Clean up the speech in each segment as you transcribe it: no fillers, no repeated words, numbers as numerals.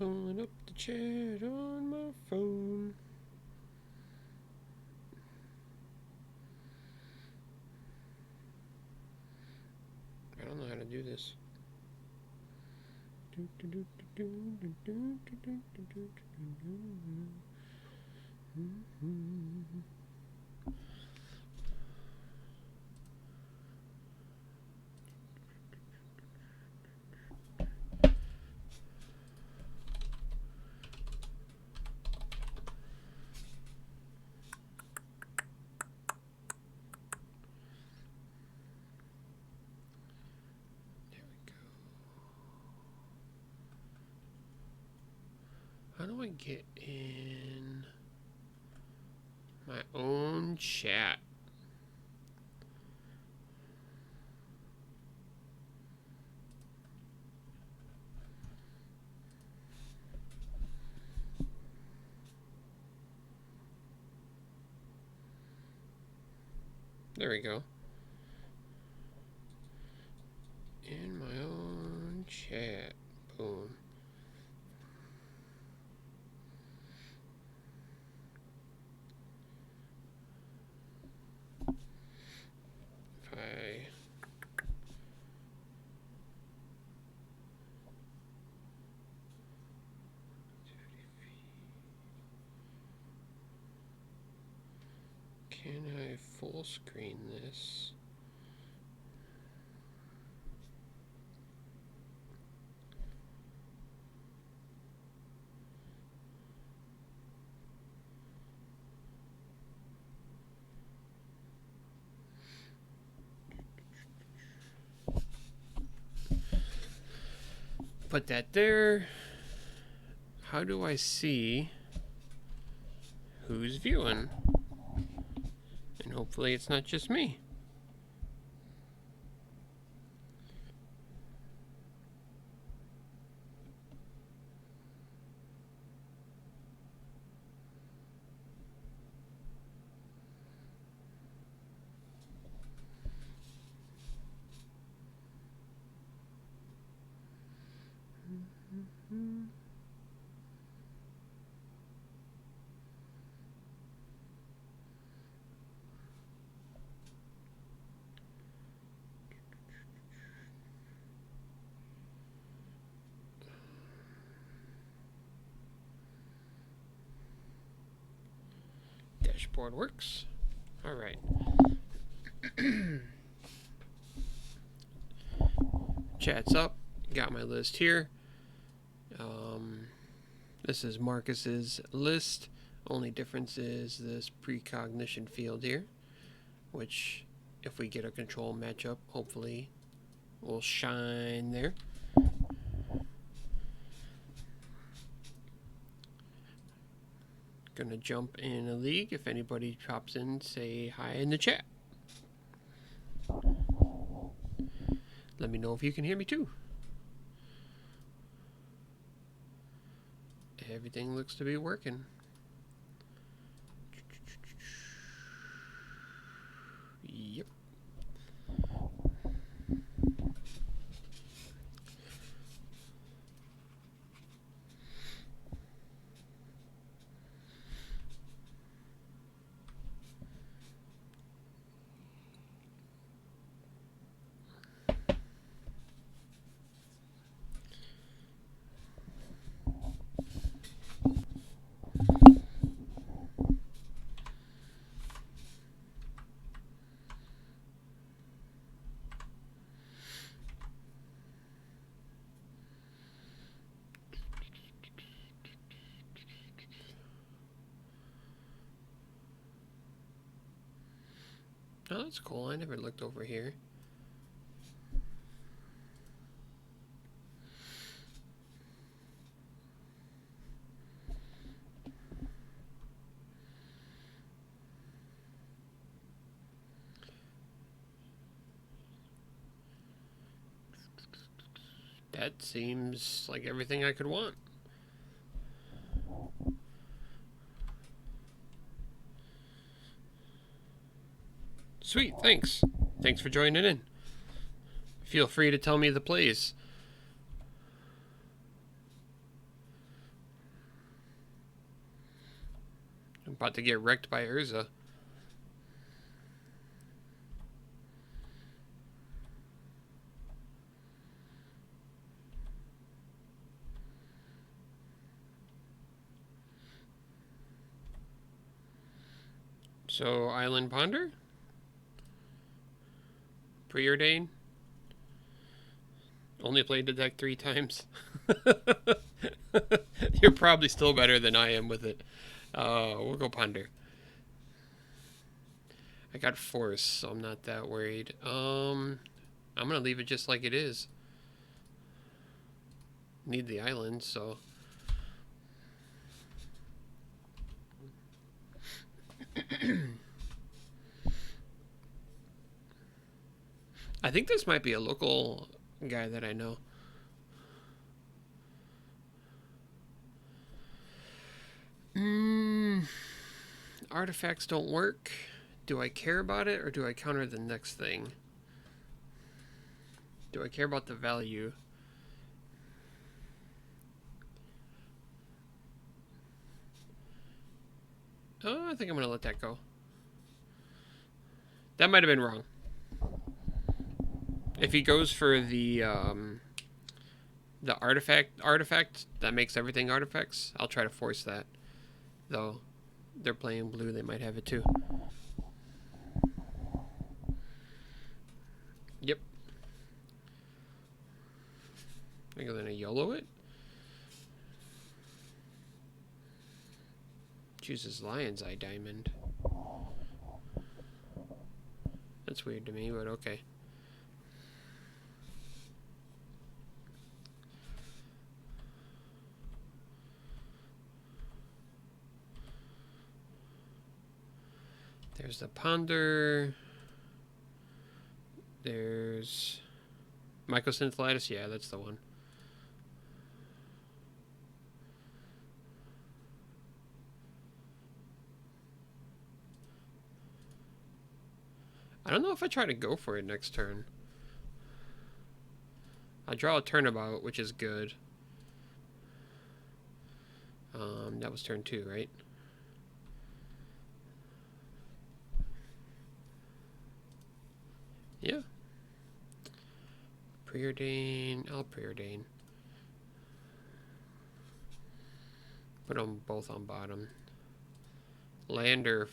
Pulling up the chat on my phone. I don't know how to do this. How do I get in my own chat? There we go. In my own chat. Boom. If I... Can I full screen this? Put that there. How do I see who's viewing? And hopefully it's not just me. Dashboard works. All right. Chat's up. Got my list here. This is Marcus's list. Only difference is this precognition field here, which if we get a control matchup, hopefully will shine there. Gonna jump in a league. If anybody pops in, say hi in the chat. Let me know if you can hear me too. Everything looks to be working. Yep. Oh, that's cool. I never looked over here. That seems like everything I could want. Sweet, thanks. Thanks for joining in. Feel free to tell me the plays. I'm about to get wrecked by Urza. So, Island Ponder? Preordain? Only played the deck 3 times. You're probably still better than I am with it. We'll go Ponder. I got Force, so I'm not that worried. I'm gonna leave it just like it is. Need the island, so... I think this might be a local guy that I know. Artifacts don't work. Do I care about it, or do I counter the next thing? Do I care about the value? Oh, I think I'm going to let that go. That might have been wrong. If he goes for the artifact that makes everything artifacts, I'll try to force that. Though they're playing blue, they might have it too. Yep. I think I'm gonna YOLO it. Chooses Lion's Eye Diamond. That's weird to me, but okay. There's the Ponder. There's Mycosynth. Yeah, that's the one. I don't know if I try to go for it next turn. I draw a turnabout, which is good. That was turn 2, right? Yeah. Preordain. I'll preordain. Put them both on bottom. Land or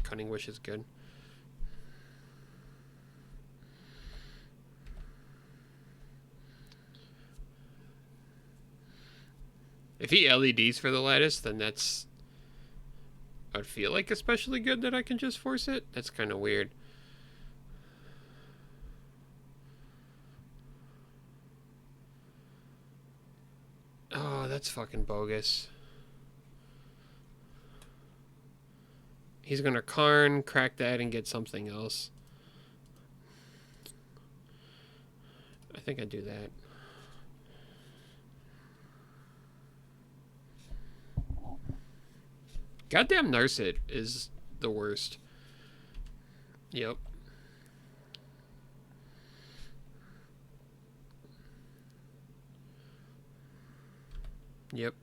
Cunning Wish is good. If he LEDs for the Lattice, then that's... I'd feel like especially good that I can just force it. That's kind of weird. Oh, that's fucking bogus. He's gonna Karn, crack that, and get something else. I think I'd do that. Goddamn Narset is the worst. Yep. Yep.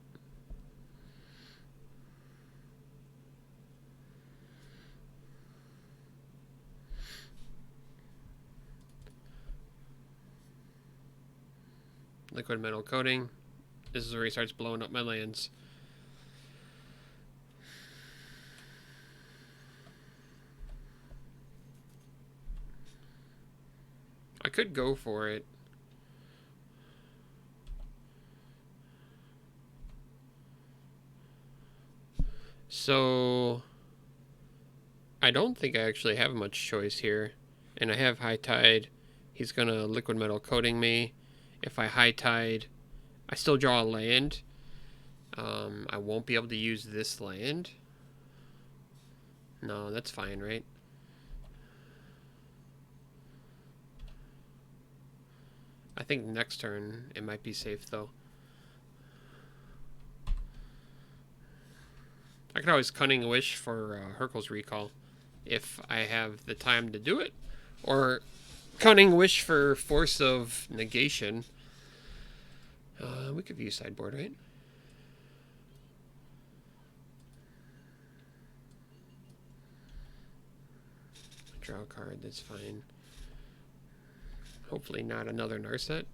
Liquid Metal Coating. This is where he starts blowing up my lands. I could go for it. So I don't think I actually have much choice here. And I have High Tide. He's gonna Liquid Metal Coating me. If I High Tide, I still draw a land. I won't be able to use this land. No, that's fine, right? I think next turn it might be safe though. I could always Cunning Wish for Hurkyl's Recall if I have the time to do it. Or Cunning Wish for Force of Negation. We could view sideboard, right? Draw a card, that's fine. Hopefully not another Narset.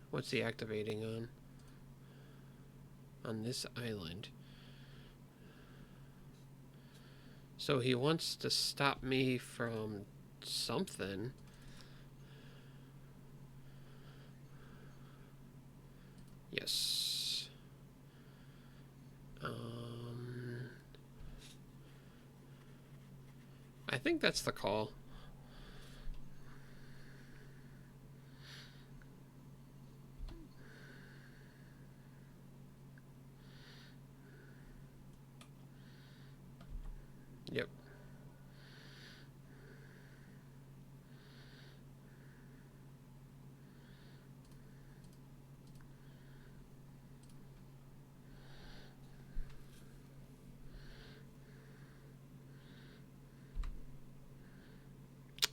What's he activating on? On this island. So he wants to stop me from something. Yes. I think that's the call. Yep.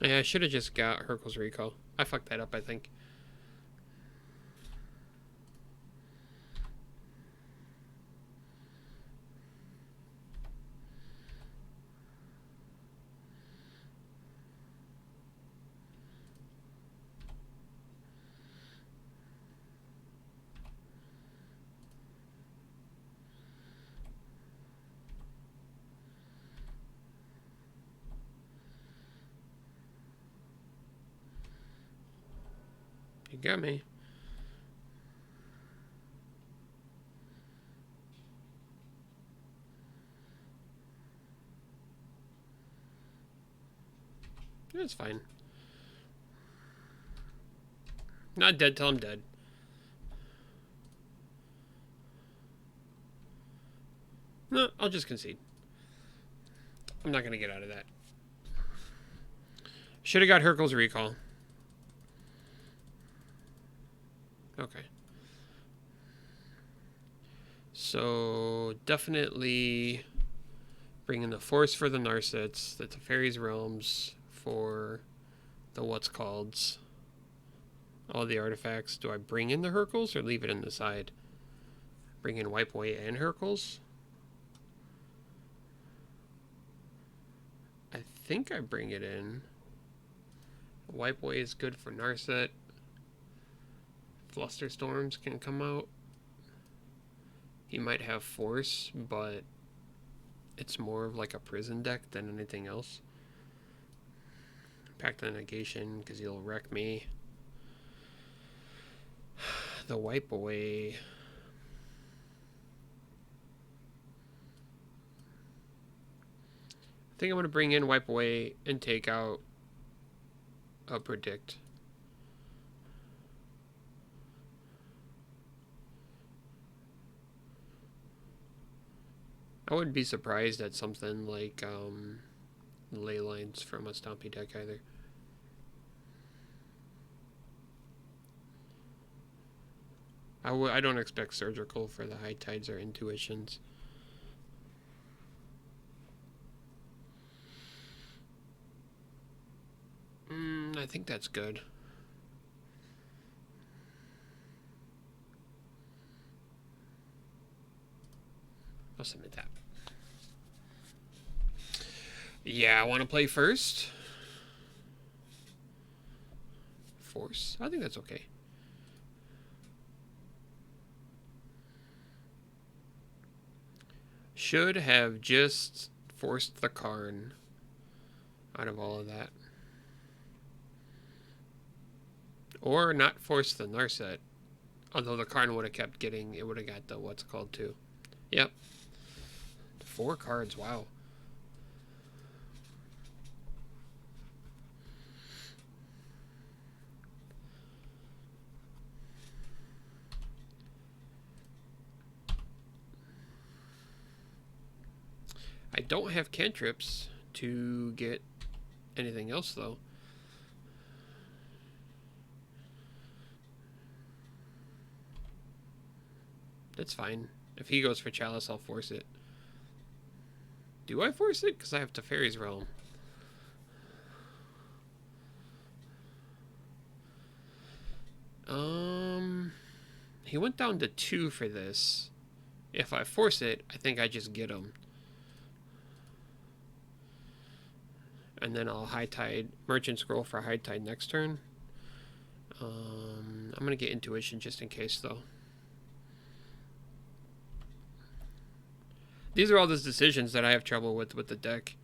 Yeah, I should have just got Hurkyl's Recall. I fucked that up, I think. You got me. That's fine. Not dead till I'm dead. No, I'll just concede. I'm not going to get out of that. Should have got Hurkyl's Recall. Okay. So, definitely bringing the Force for the Narsets, the Teferi's Realms for the what's calls. All the artifacts. Do I bring in the Hurkyls or leave it in the side? Bring in Wipe Away and Hurkyls? I think I bring it in. Wipe Away is good for Narset. Flusterstorms can come out. He might have Force, but it's more of like a prison deck than anything else. Pact of Negation, because he'll wreck me. The Wipe Away. I think I'm going to bring in Wipe Away and take out a Predict. I wouldn't be surprised at something like Ley Lines from a Stompy deck either. I don't expect Surgical for the High Tides or Intuitions. I think that's good. I'll submit that. Yeah, I want to play first. Force. I think that's okay. Should have just forced the Karn out of all of that. Or not forced the Narset. Although the Karn would have kept getting, it would have got the what's called too. Yep. 4 cards, wow. I don't have cantrips to get anything else though. That's fine. If he goes for Chalice, I'll force it. Do I force it? Because I have Teferi's Realm. He went down to 2 for this. If I force it, I think I just get them. And then I'll High Tide, Merchant Scroll for High Tide next turn. I'm going to get Intuition just in case, though. These are all those decisions that I have trouble with the deck.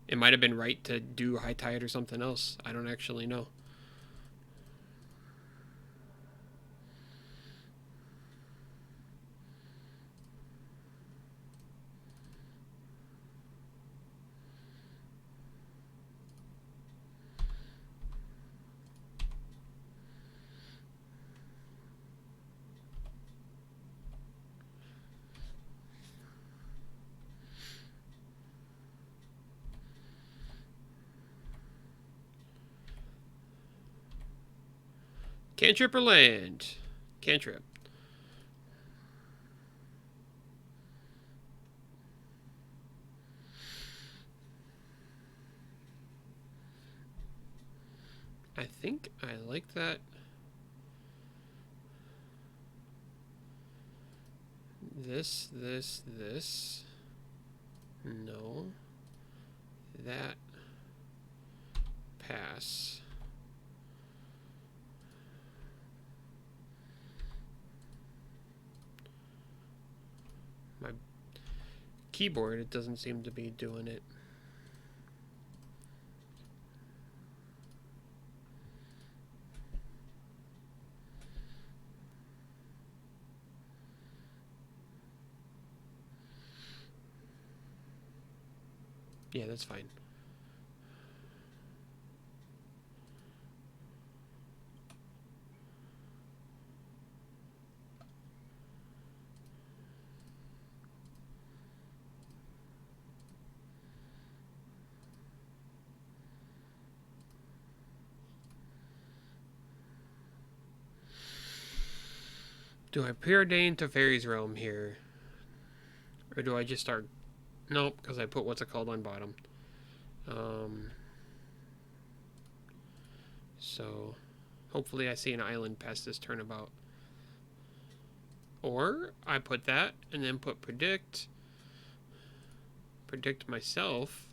It might have been right to do High Tide or something else. I don't actually know. Cantrip or land? Cantrip. I think I like that. This. No. That. Pass. My keyboard, it doesn't seem to be doing it. Yeah, that's fine. Do I preordain to Fairy's Realm here? Or do I just start... Nope, because I put what's it called on bottom. So, hopefully I see an island past this turnabout. Or, I put that, and then put predict. Predict myself.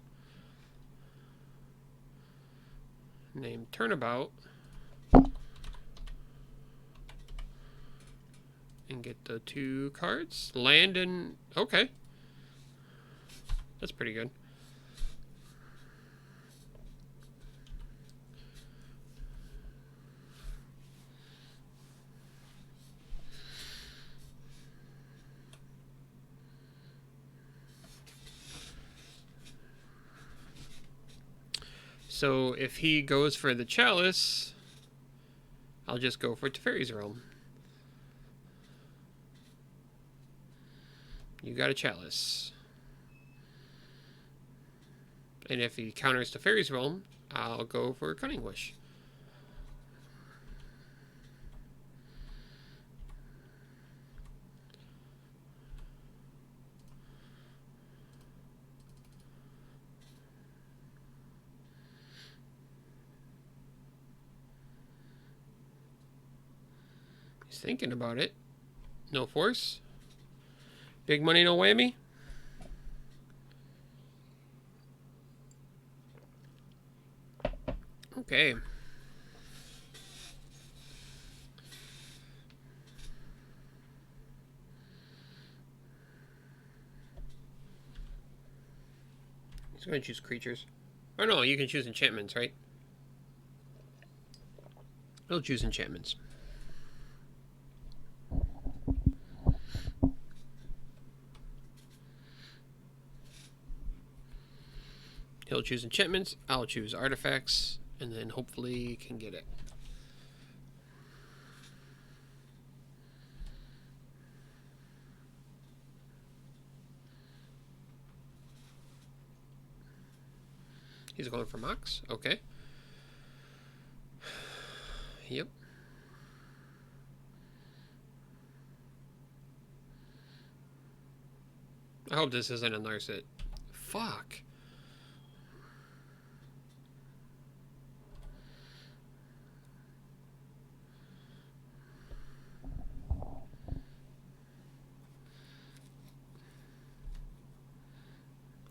Name turnabout. And get the 2 cards. Land and... Okay. That's pretty good. So if he goes for the Chalice, I'll just go for Teferi's Realm. You got a Chalice. And if he counters Teferi's Realm, I'll go for Cunning Wish. He's thinking about it. No force. Big money, no whammy. Okay. He's going to choose creatures. Oh no, you can choose enchantments, right? He'll choose enchantments. He'll choose enchantments, I'll choose artifacts, and then hopefully can get it. He's going for Mox, okay. Yep. I hope this isn't a Narset. Fuck.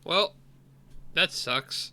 Well, that sucks.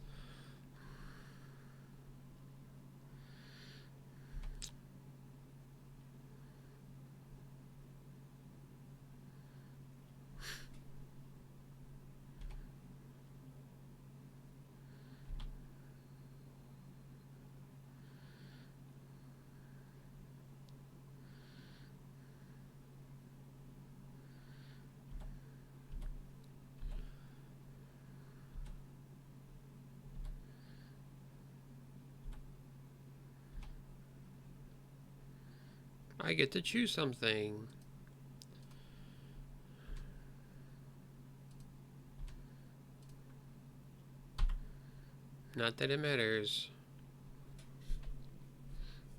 I get to choose something. Not that it matters.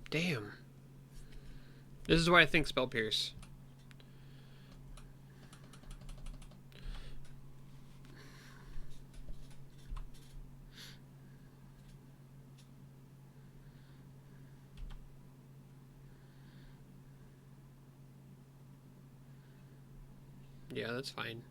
Damn. This is why I think Spell Pierce. Yeah, that's fine.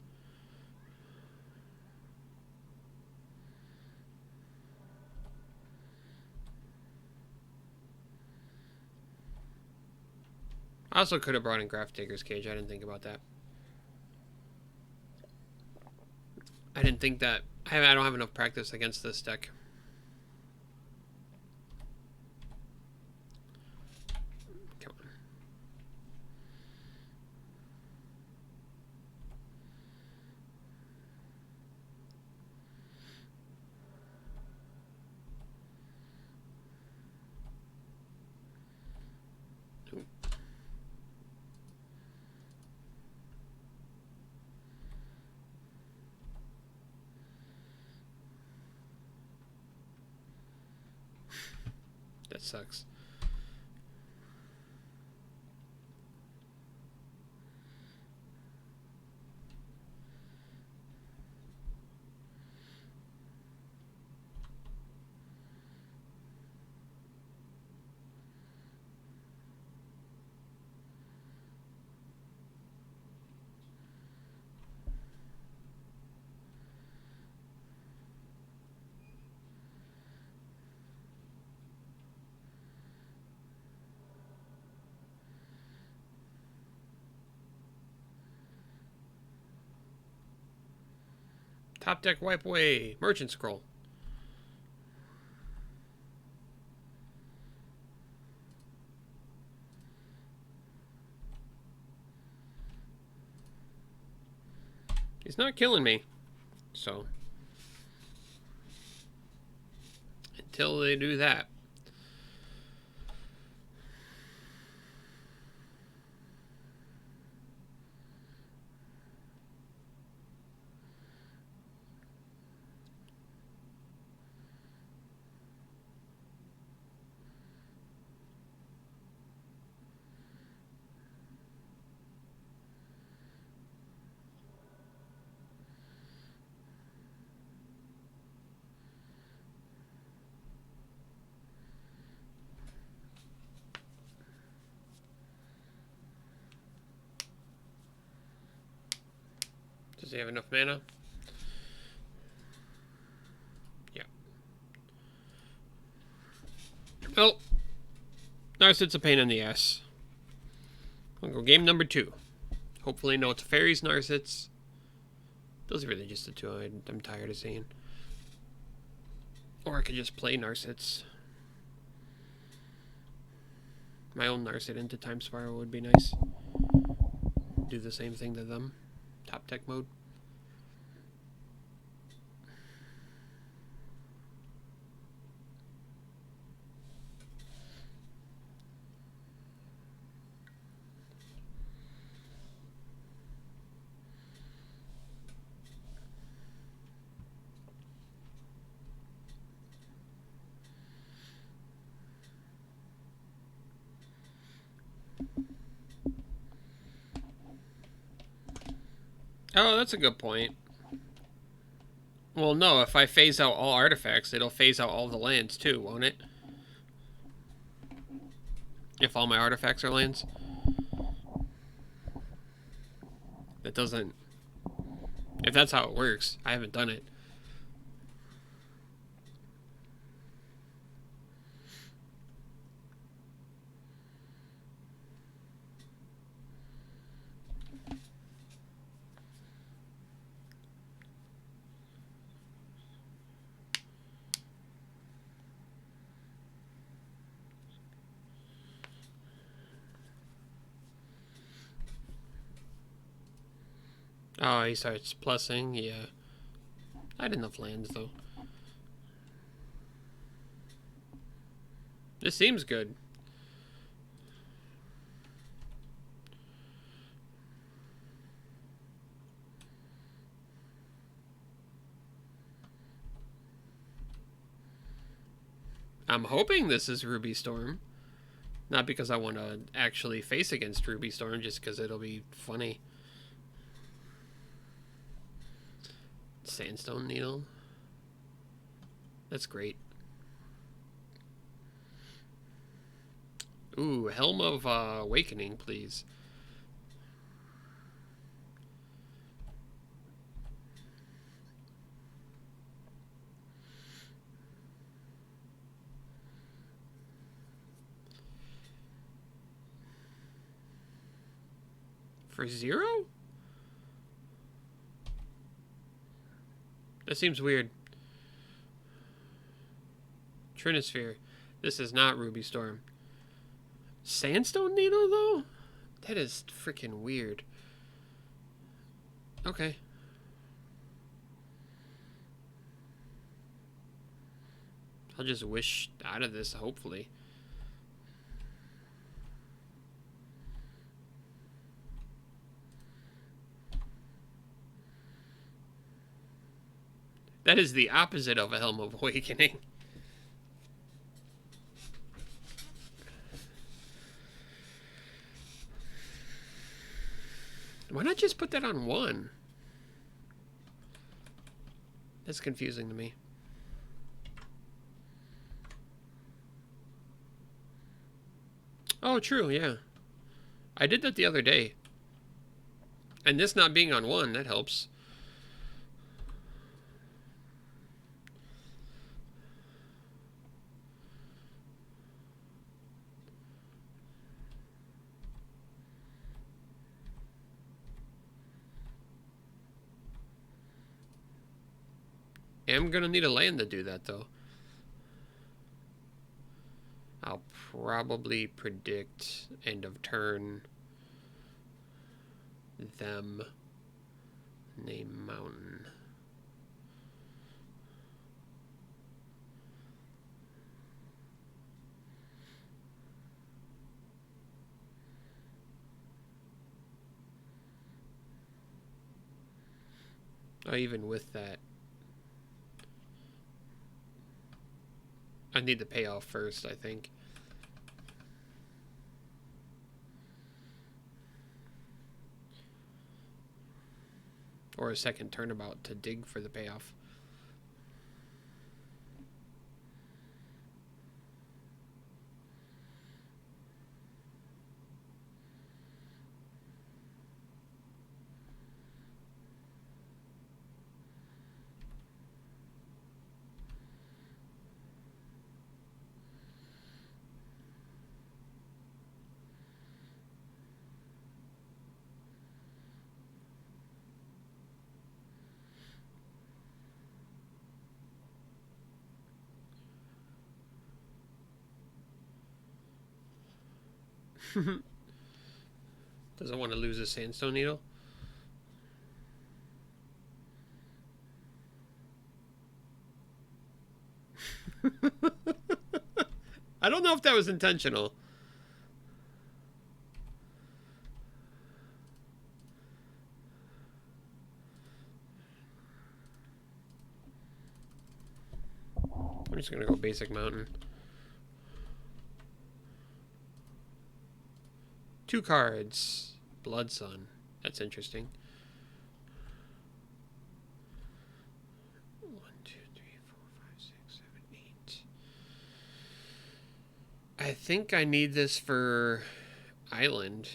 I also could have brought in Grafdigger's Cage. I didn't think about that. I didn't think that. I don't have enough practice against this deck. Come on. That sucks. Top deck wipe away. Merchant Scroll. He's not killing me. So. Until they do that. Does he have enough mana? Yeah. Well, Narset's a pain in the ass. I'll go game number 2. Hopefully no Teferi's Narsets. Those are really just the two I'm tired of seeing. Or I could just play Narsets. My own Narset into Time Spiral would be nice. Do the same thing to them. Top deck mode. Oh, that's a good point. Well, no, if I phase out all artifacts, it'll phase out all the lands too, won't it? If all my artifacts are lands. That doesn't... If that's how it works, I haven't done it. Oh, he starts plussing. Yeah. I had enough lands, though. This seems good. I'm hoping this is Ruby Storm. Not because I want to actually face against Ruby Storm, just because it'll be funny. Sandstone Needle. That's great. Ooh, Helm of Awakening, please. For 0? That seems weird. Trinisphere. This is not Ruby Storm. Sandstone Needle, though? That is freaking weird. Okay. I'll just wish out of this, hopefully. That is the opposite of a Helm of Awakening. Why not just put that on 1? That's confusing to me. Oh, true, yeah. I did that the other day. And this not being on 1, that helps. I'm gonna need a land to do that, though. I'll probably predict end of turn them name mountain. Oh, even with that, I need the payoff first, I think. Or a second turnabout to dig for the payoff. Doesn't want to lose a Sandstone Needle. I don't know if that was intentional. I'm just gonna go basic mountain. 2 cards. Blood Sun. That's interesting. 1, 2, 3, 4, 5, 6, 7, 8. I think I need this for Island.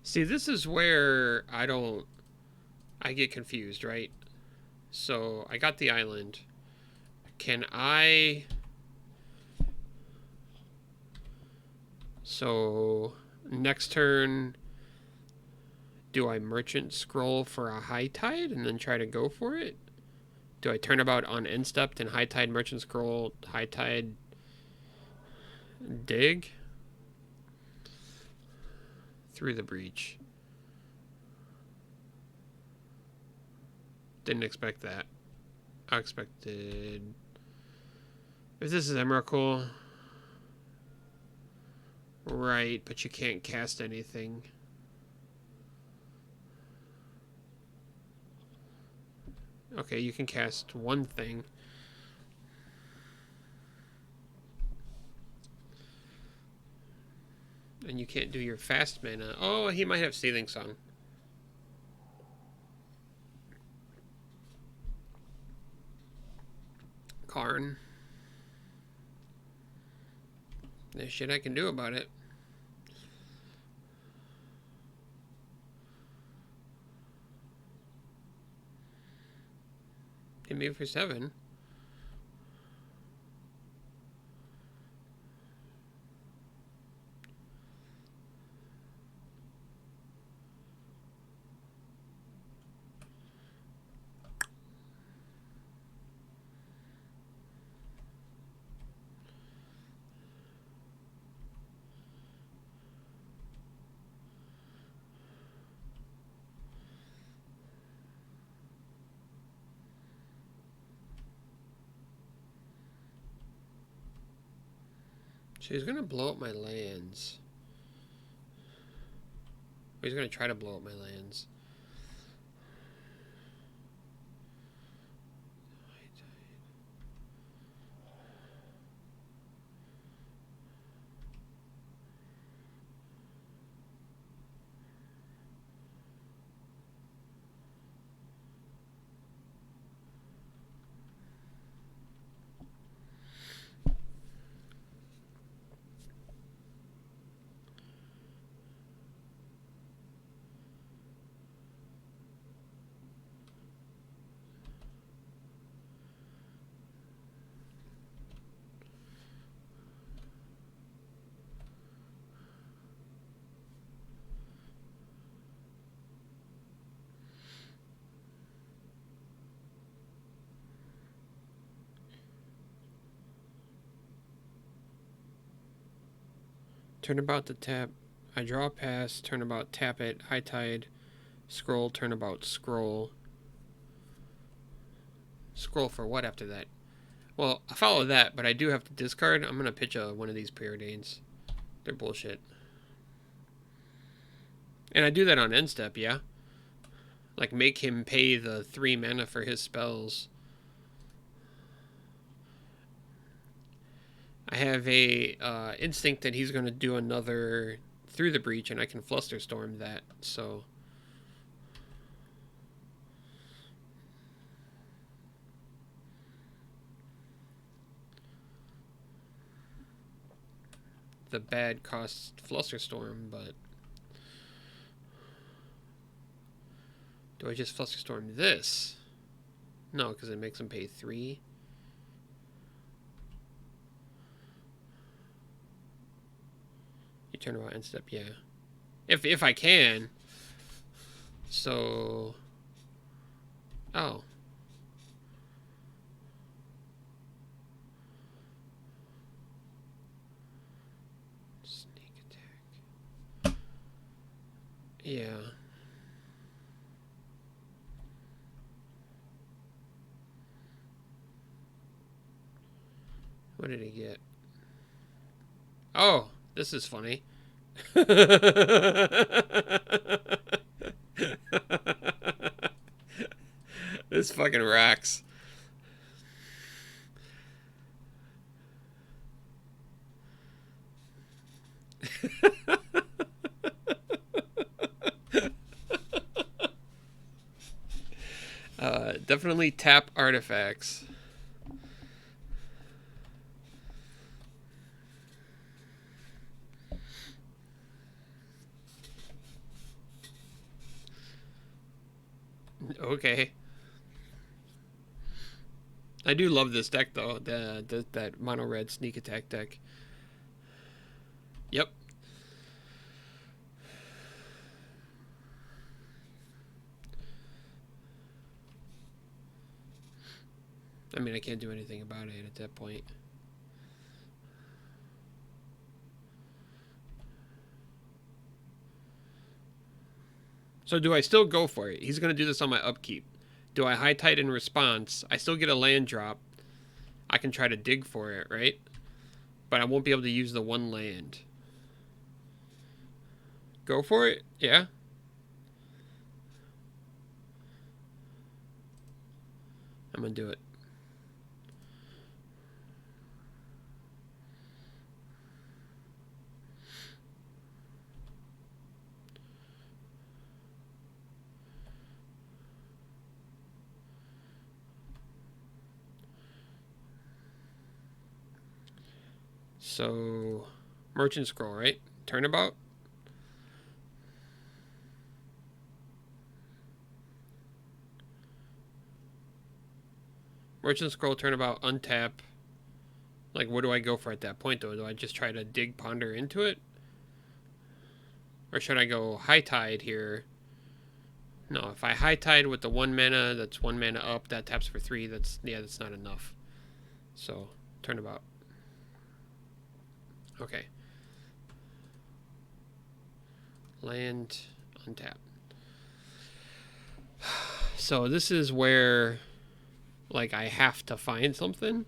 See, this is where I get confused, right? So I got the island. Can I... So next turn, do I merchant scroll for a high tide and then try to go for it? Do I turnabout on end step and high tide merchant scroll, high tide dig? Through the breach. Didn't expect that. I expected... If this is Emrakul... Right, but you can't cast anything. Okay, you can cast one thing. And you can't do your fast mana. Oh, he might have Seething Song. Karn. There's shit I can do about it. Hit me for 7. So he's gonna blow up my lands. He's gonna try to blow up my lands. Turnabout to tap. I draw a pass, turnabout, tap it, high tide, scroll, turnabout, scroll. Scroll for what after that? Well, I follow that, but I do have to discard. I'm gonna pitch one of these Preordains. They're bullshit. And I do that on end step, yeah? Like, make him pay the 3 mana for his spells. I have a instinct that he's going to do another Through the Breach, and I can Flusterstorm that, so... The bad costs Flusterstorm, but... Do I just Flusterstorm this? No, because it makes him pay 3. You turn about end step, yeah. If I can. So... Oh. Sneak attack. Yeah. What did he get? Oh, this is funny. This fucking rocks. Definitely tap artifacts. Okay. I do love this deck though. That mono red sneak attack deck. Yep. I mean, I can't do anything about it at that point. So do I still go for it? He's going to do this on my upkeep. Do I high tide in response? I still get a land drop. I can try to dig for it, right? But I won't be able to use the one land. Go for it? Yeah. I'm going to do it. So, Merchant Scroll, right? Turnabout. Merchant Scroll, Turnabout, untap. Like, what do I go for at that point, though? Do I just try to dig Ponder into it? Or should I go High Tide here? No, if I High Tide with the 1 mana, that's 1 mana up, that taps for 3, that's not enough. So, Turnabout. Okay. Land, untap. So this is where, like, I have to find something.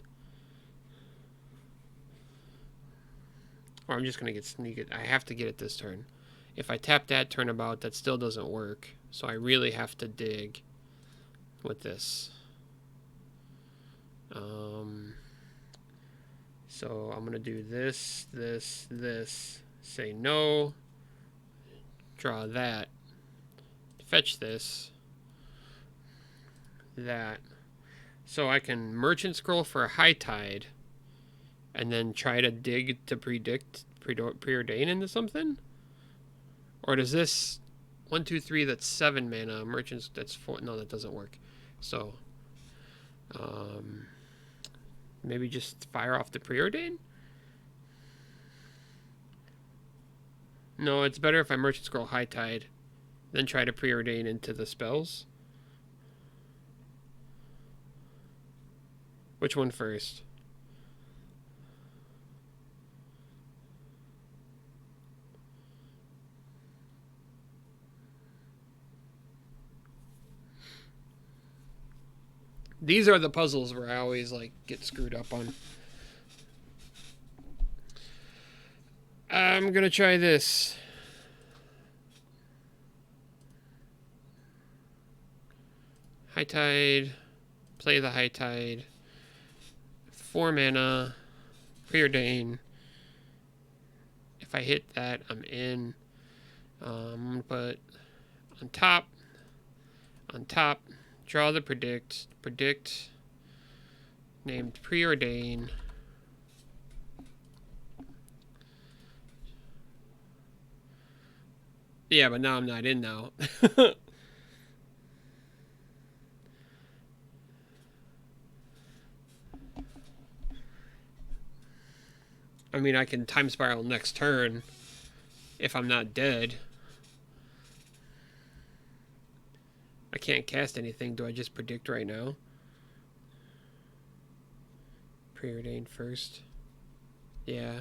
Or I'm just going to get sneak it. I have to get it this turn. If I tap that turnabout, that still doesn't work. So I really have to dig with this. So I'm going to do this, say no, draw that, fetch this, that. So I can Merchant Scroll for a High Tide, and then try to dig to preordain into something? Or does this 1, 2, 3, that's 7 mana, Merchants, that's 4, no, that doesn't work. So, maybe just fire off the preordain? No, it's better if I Merchant Scroll High Tide, then try to preordain into the spells. Which one first? These are the puzzles where I always like get screwed up on. I'm gonna try this. High Tide. Play the High Tide. 4 mana. Preordain. If I hit that, I'm in. I'm gonna put on top, draw the predict, named preordain. Yeah, but now I'm not in now. I mean, I can time spiral next turn if I'm not dead. I can't cast anything. Do I just predict right now? Preordain first. Yeah.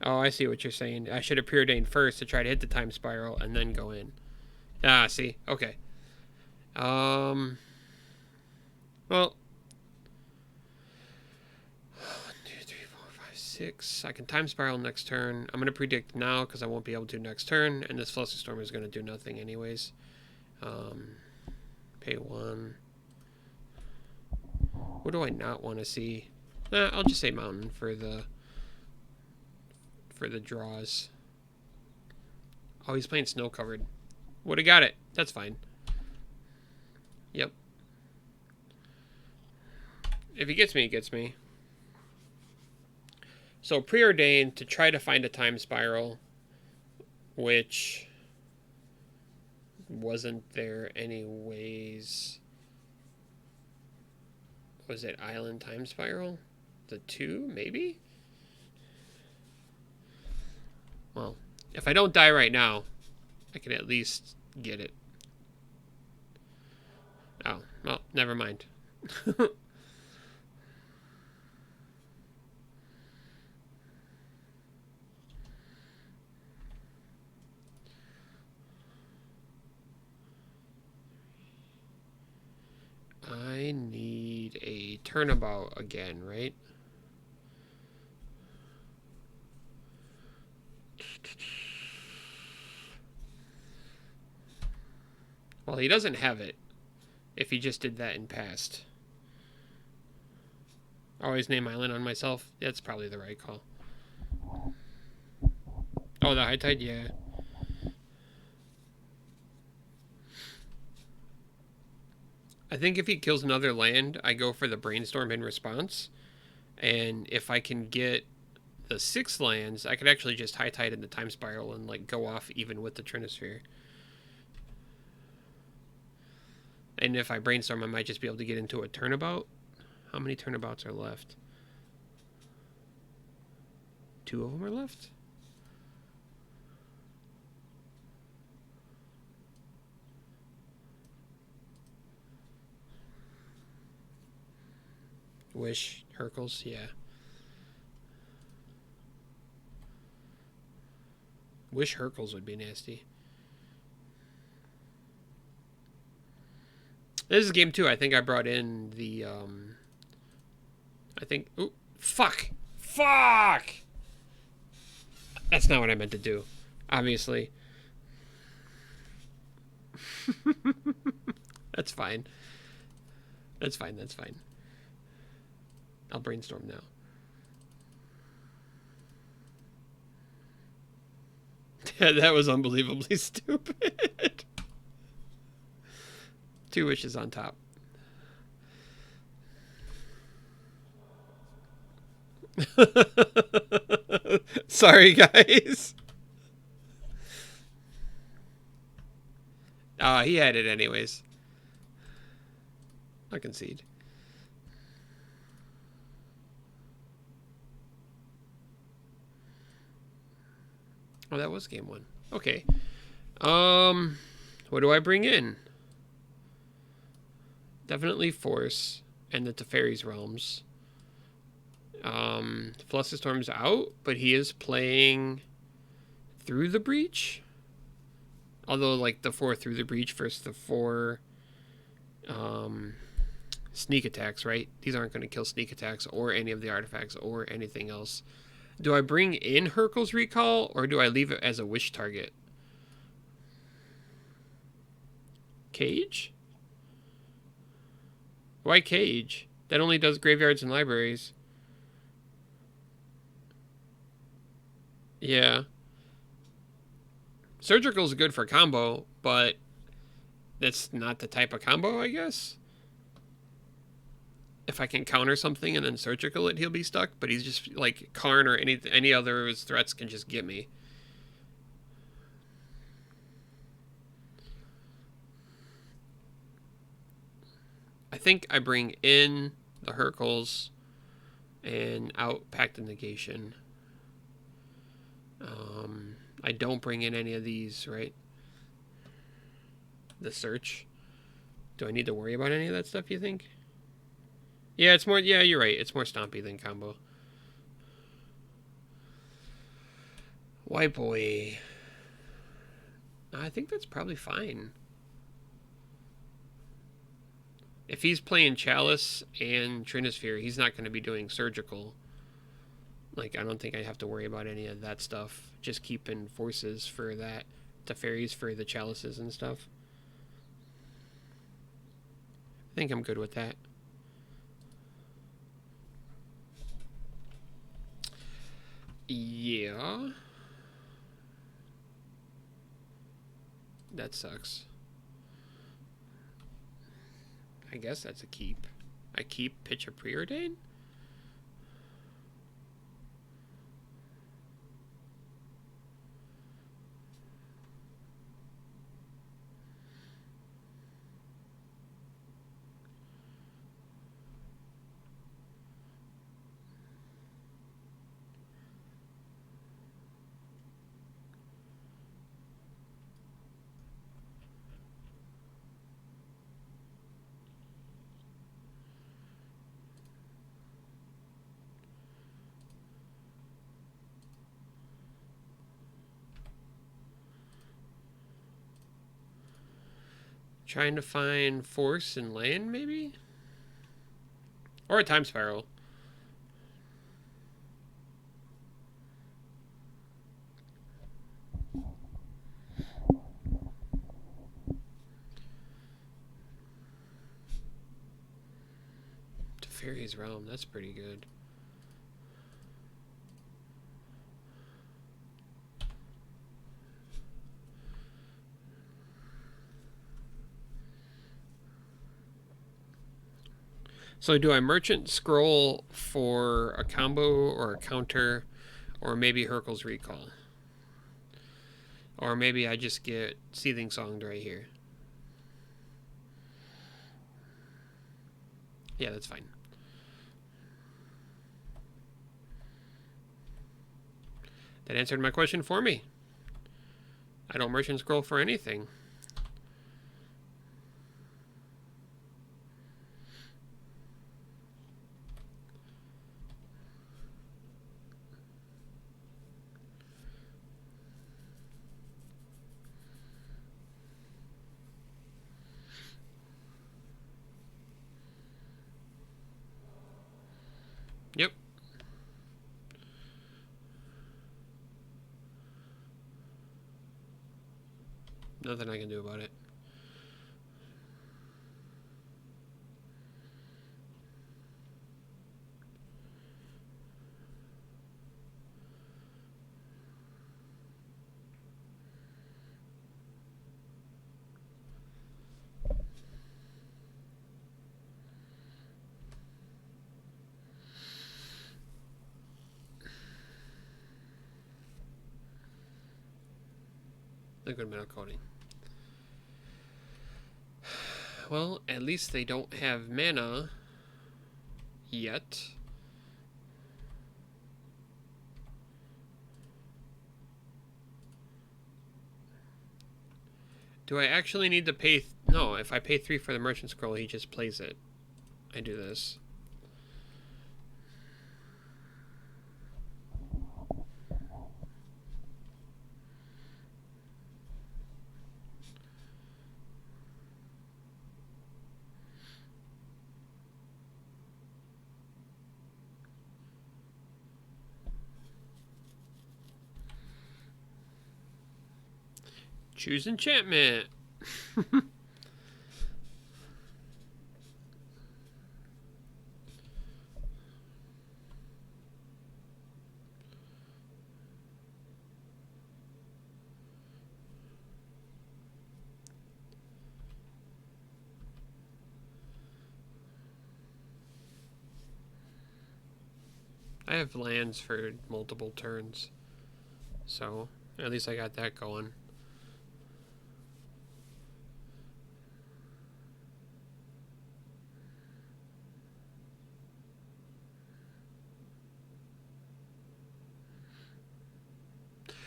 Oh, I see what you're saying. I should have preordained first to try to hit the time spiral and then go in. Ah, see. Okay. Well, 1, 2, 3, 4, 5, 6. I can time spiral next turn. I'm gonna predict now because I won't be able to next turn, and this Fluster Storm is gonna do nothing anyways. Pay 1. What do I not want to see? I'll just say Mountain for the draws. Oh, he's playing Snow Covered. Would have got it. That's fine. Yep. If he gets me, he gets me. So preordain to try to find a time spiral, which wasn't there anyways? Was it Island Time Spiral? The 2, maybe? Well, if I don't die right now, I can at least get it. Oh, well, never mind. I need a turnabout again, right? Well, he doesn't have it if he just did that in past. Always name Island on myself. That's probably the right call. Oh, the High Tide? Yeah. I think if he kills another land, I go for the Brainstorm in response. And if I can get the 6 lands, I could actually just High Tide in the Time Spiral and like go off even with the Trinisphere. And if I Brainstorm, I might just be able to get into a turnabout. How many turnabouts are left? 2 of them are left? Wish, Hercules, yeah. Wish Hercules would be nasty. This is game 2. I think I brought in the, I think, ooh, fuck! Fuck! That's not what I meant to do, obviously. That's fine. That's fine, that's fine. I'll Brainstorm now. Yeah, that was unbelievably stupid. 2 wishes on top. Sorry, guys. He had it anyways. I'll concede. Oh, that was game 1. Okay. What do I bring in? Definitely Force and the Teferi's Realms. Flusterstorm's out, but he is playing Through the Breach. Although, like, the 4 Through the Breach versus the 4 sneak attacks, right? These aren't going to kill sneak attacks or any of the artifacts or anything else. Do I bring in Hercules Recall or do I leave it as a wish target? Cage? Why Cage? That only does graveyards and libraries. Yeah. Surgical's good for combo, but that's not the type of combo, I guess. If I can counter something and then Surgical it, he'll be stuck, but he's just like Karn or any other of his threats can just get me. I think I bring in the Hercules and out Pact of Negation. I don't bring in any of these, right? The search. Do I need to worry about any of that stuff, you think? Yeah, it's more, yeah, you're right. It's more stompy than combo. White boy. I think that's probably fine. If he's playing Chalice and Trinisphere, he's not going to be doing Surgical. Like, I don't think I have to worry about any of that stuff. Just keeping forces for that. Teferis for the Chalices and stuff. I think I'm good with that. Yeah. That sucks. I guess that's a keep. I keep Pitch of Preordain? Trying to find force and land, maybe? Or a time spiral. Teferi's Realm, that's pretty good. So do I Merchant Scroll for a combo or a counter, or maybe Hurkyl's Recall? Or maybe I just get Seething Songed right here. Yeah, that's fine. That answered my question for me. I don't Merchant Scroll for anything. Yep. Nothing I can do about it. Liquid Metal Coating. Well, at least they don't have mana yet. Do I actually need to pay... No, if I pay 3 for the Merchant Scroll, he just plays it. I do this. Choose enchantment. I have lands for multiple turns, so at least I got that going.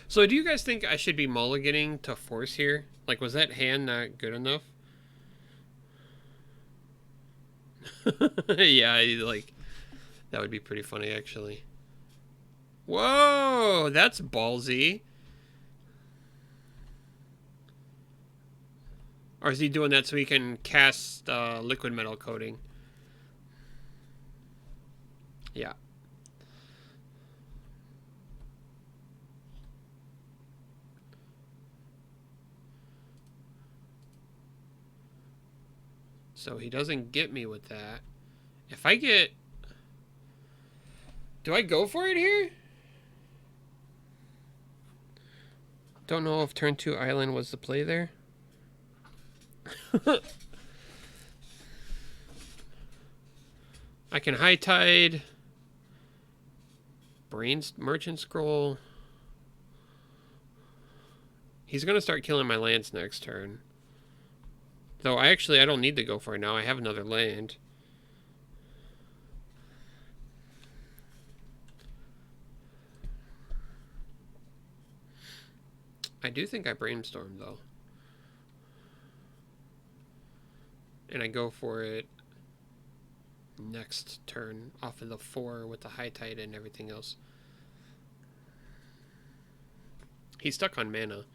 So do you guys think I should be mulliganing to force here? Like, was that hand not good enough? Yeah, like, that would be pretty funny, actually. Whoa, that's ballsy. Or is he doing that so he can cast liquid metal coating? Yeah. So he doesn't get me with that. If I get... Do I go for it here? Don't know if turn 2 island was the play there. I can High Tide. Merchant Scroll. He's going to start killing my lands next turn. Though I don't need to go for it now. I have another land. I do think I Brainstorm, though. And I go for it next turn off of the 4 with the High Tide and everything else. He's stuck on mana.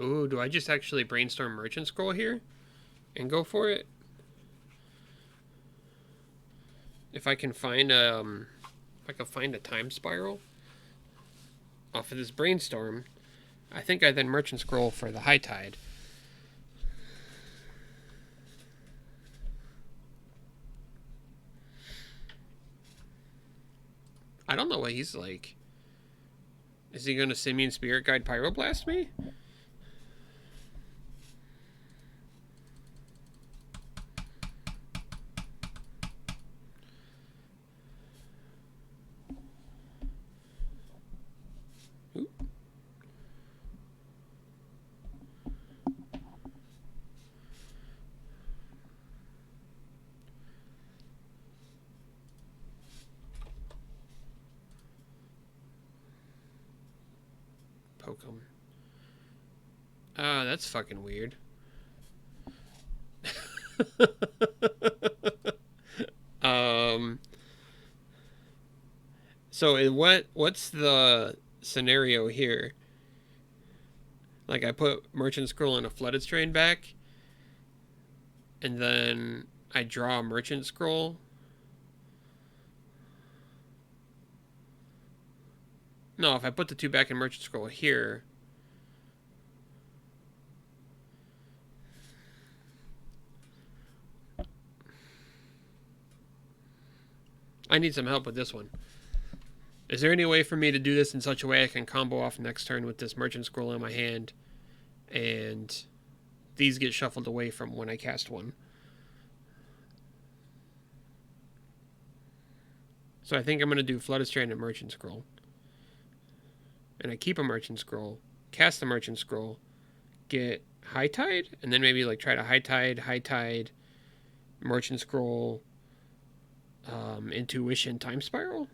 Ooh, do I just actually brainstorm Merchant Scroll here and go for it? If I can find a time spiral off of this brainstorm, I think I then Merchant Scroll for the High Tide. I don't know what he's like. Is he gonna Simian Spirit Guide Pyroblast me? Ooh. Poke him. Ah, that's fucking weird. So what's the scenario here? Like I put Merchant Scroll in a Flooded Strain back, and then I draw a Merchant Scroll. No, if I put the 2 back in Merchant Scroll here, I need some help with this one. Is there any way for me to do this in such a way I can combo off next turn with this Merchant Scroll in my hand, and these get shuffled away from when I cast one? So I think I'm going to do Flooded Strain and Merchant Scroll. And I keep a Merchant Scroll, cast the Merchant Scroll, get High Tide, and then maybe like try to High Tide, Merchant Scroll, Intuition, Time Spiral?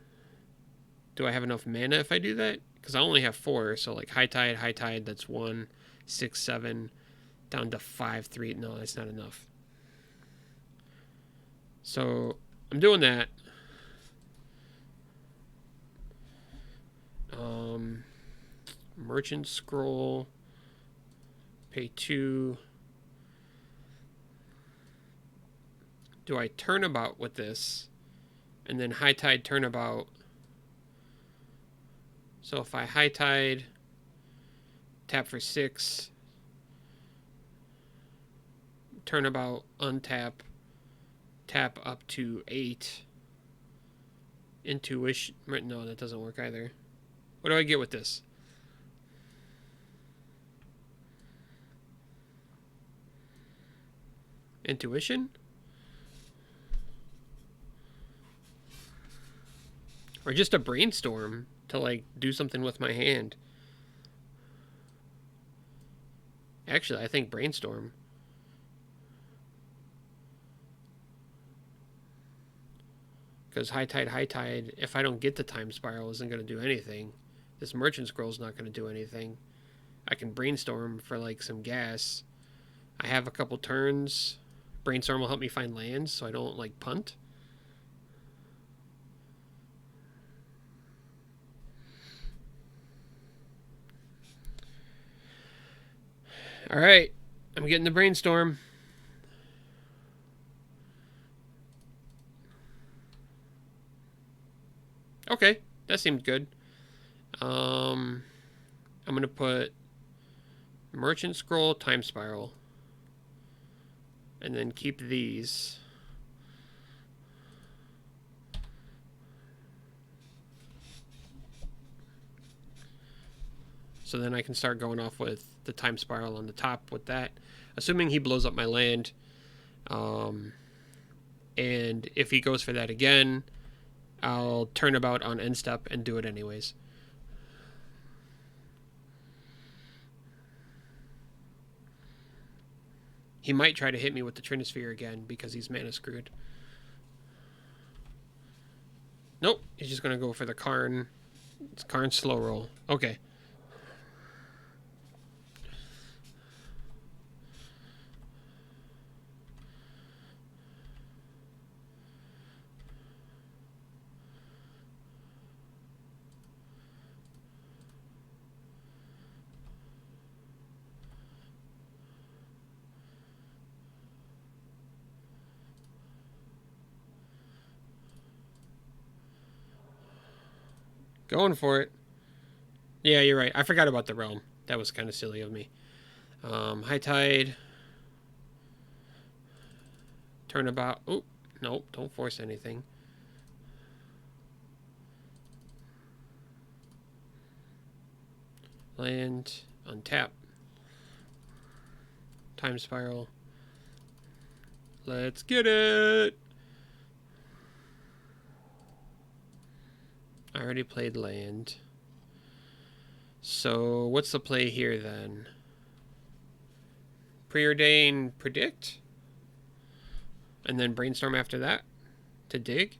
Do I have enough mana if I do that? Because I only have 4, so like High Tide, that's 1, 6, 7, down to 5, 3. No, that's not enough. So I'm doing that. Merchant Scroll, pay 2. Do I Turnabout with this? And then High Tide Turnabout. So if I High Tide, tap for 6, Turnabout, untap, tap up to 8. Intuition. No, that doesn't work either. What do I get with this? Intuition? Or just a brainstorm to like do something with my hand. Actually, I think brainstorm. Because High Tide, if I don't get the Time Spiral, isn't going to do anything. This Merchant Scroll's not going to do anything. I can brainstorm for like some gas. I have a couple turns. Brainstorm will help me find lands so I don't like punt. Alright, I'm getting the brainstorm. Okay, that seemed good. I'm going to put Merchant Scroll, Time Spiral. And then keep these. So then I can start going off with the Time Spiral on the top with that. Assuming he blows up my land. And if he goes for that again, I'll Turnabout on end step and do it anyways. He might try to hit me with the Trinisphere again because he's mana screwed. Nope, he's just going to go for the Karn. It's Karn slow roll. Okay. Going for it. Yeah, you're right. I forgot about the realm. That was kind of silly of me. High tide. Turnabout. Oh, nope. Don't force anything. Land. Untap. Time spiral. Let's get it. I already played land. So what's the play here then? Preordain predict? And then brainstorm after that to dig?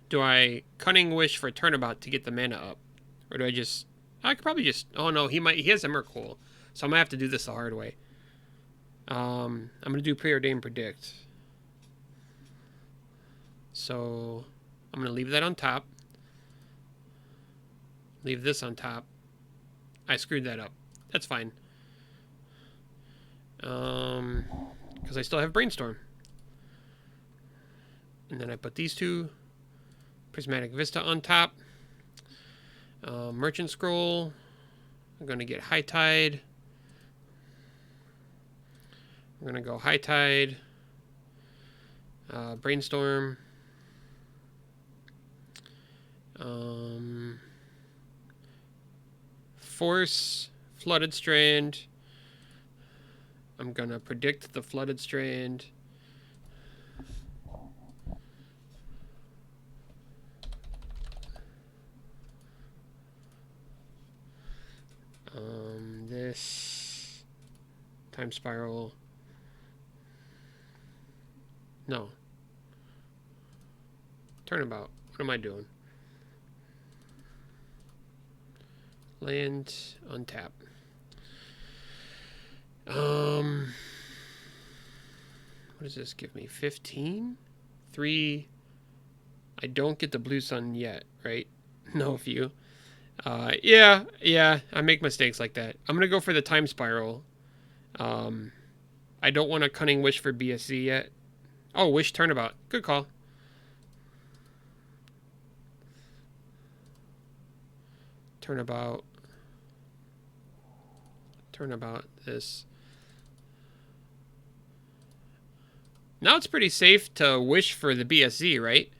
Do I cunning wish for turnabout to get the mana up? Or do I just... I could probably just... Oh no, he has Emrakul. So I'm going to have to do this the hard way. I'm going to do preordain predict. So I'm going to leave that on top. Leave this on top. I screwed that up. That's fine. Because I still have brainstorm. And then I put these two. Prismatic Vista on top. Merchant Scroll. I'm going to get High Tide. I'm going to go High Tide. Brainstorm. Force. Flooded Strand. I'm going to predict the Flooded Strand. This time spiral. No. Turnabout. What am I doing? Land, untap. What does this give me? 15? 3. I don't get the blue sun yet, right? No few. Yeah, I make mistakes like that. I'm gonna go for the time spiral. I don't want a cunning wish for BSC yet. Oh, wish turnabout. Good call. Turnabout. Turnabout this. Now it's pretty safe to wish for the BSZ, right?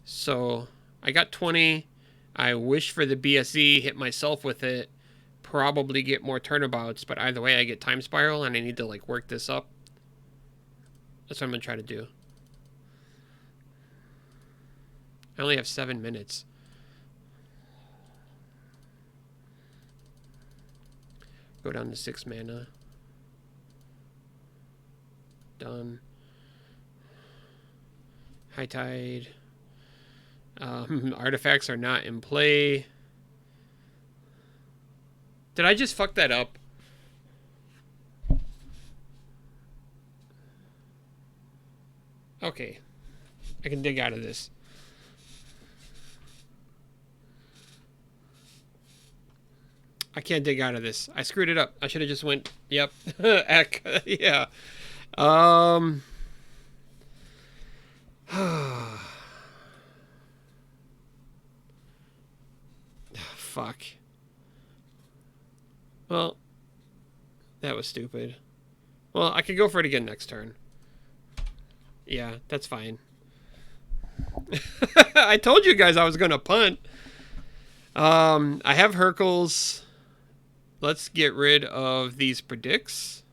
So I got 20. I wish for the BSZ, hit myself with it, probably get more turnabouts, but either way I get time spiral and I need to like work this up. That's what I'm going to try to do. I only have 7 minutes. Go down to 6 mana. Done. High Tide. Artifacts are not in play. Did I just fuck that up? Okay. I can dig out of this. I can't dig out of this. I screwed it up. I should have just went, yep. Yeah. Fuck. Well, that was stupid. Well, I could go for it again next turn. Yeah, that's fine. I told you guys I was going to punt. I have Hercules. Let's get rid of these predicts.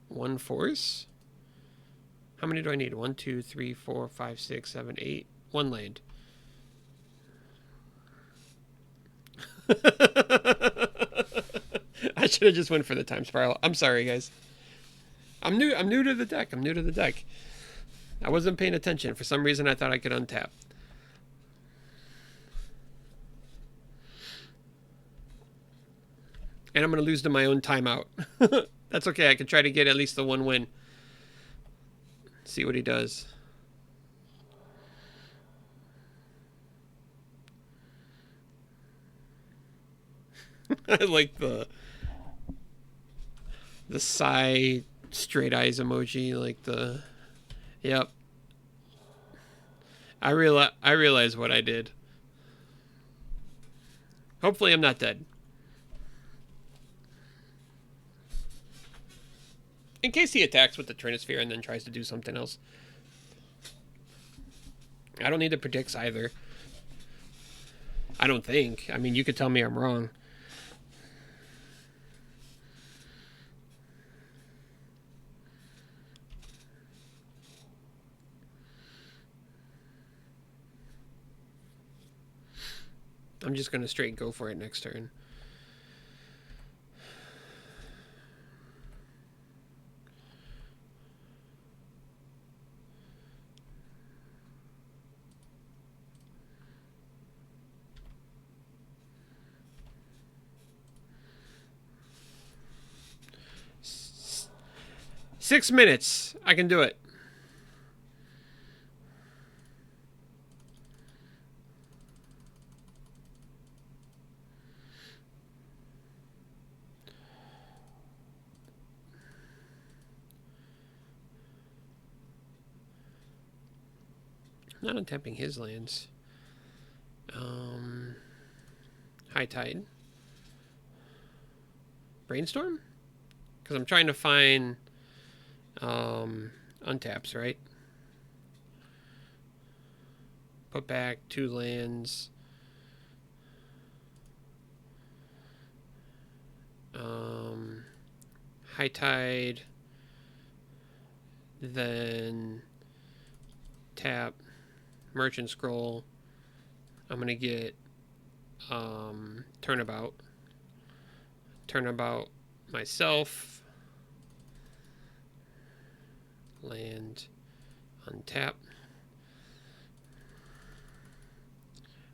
One force. How many do I need? 1, 2, 3, 4, 5, 6, 7, 8. One land. I should have just went for the time spiral. I'm sorry, guys. I'm new to the deck. I wasn't paying attention. For some reason, I thought I could untap. And I'm going to lose to my own timeout. That's okay. I can try to get at least the one win. See what he does. I like the sigh straight eyes emoji, like the... Yep. I realize what I did. Hopefully I'm not dead. In case he attacks with the Trinisphere and then tries to do something else. I don't need to predict either. I don't think. I mean, you could tell me I'm wrong. I'm just going to straight go for it next turn. Six minutes. I can do it. Not untapping his lands. High Tide. Brainstorm? Because I'm trying to find untaps, right? Put back 2 lands. High Tide. Then tap Merchant Scroll. I'm going to get Turnabout. Turnabout myself. Land untap.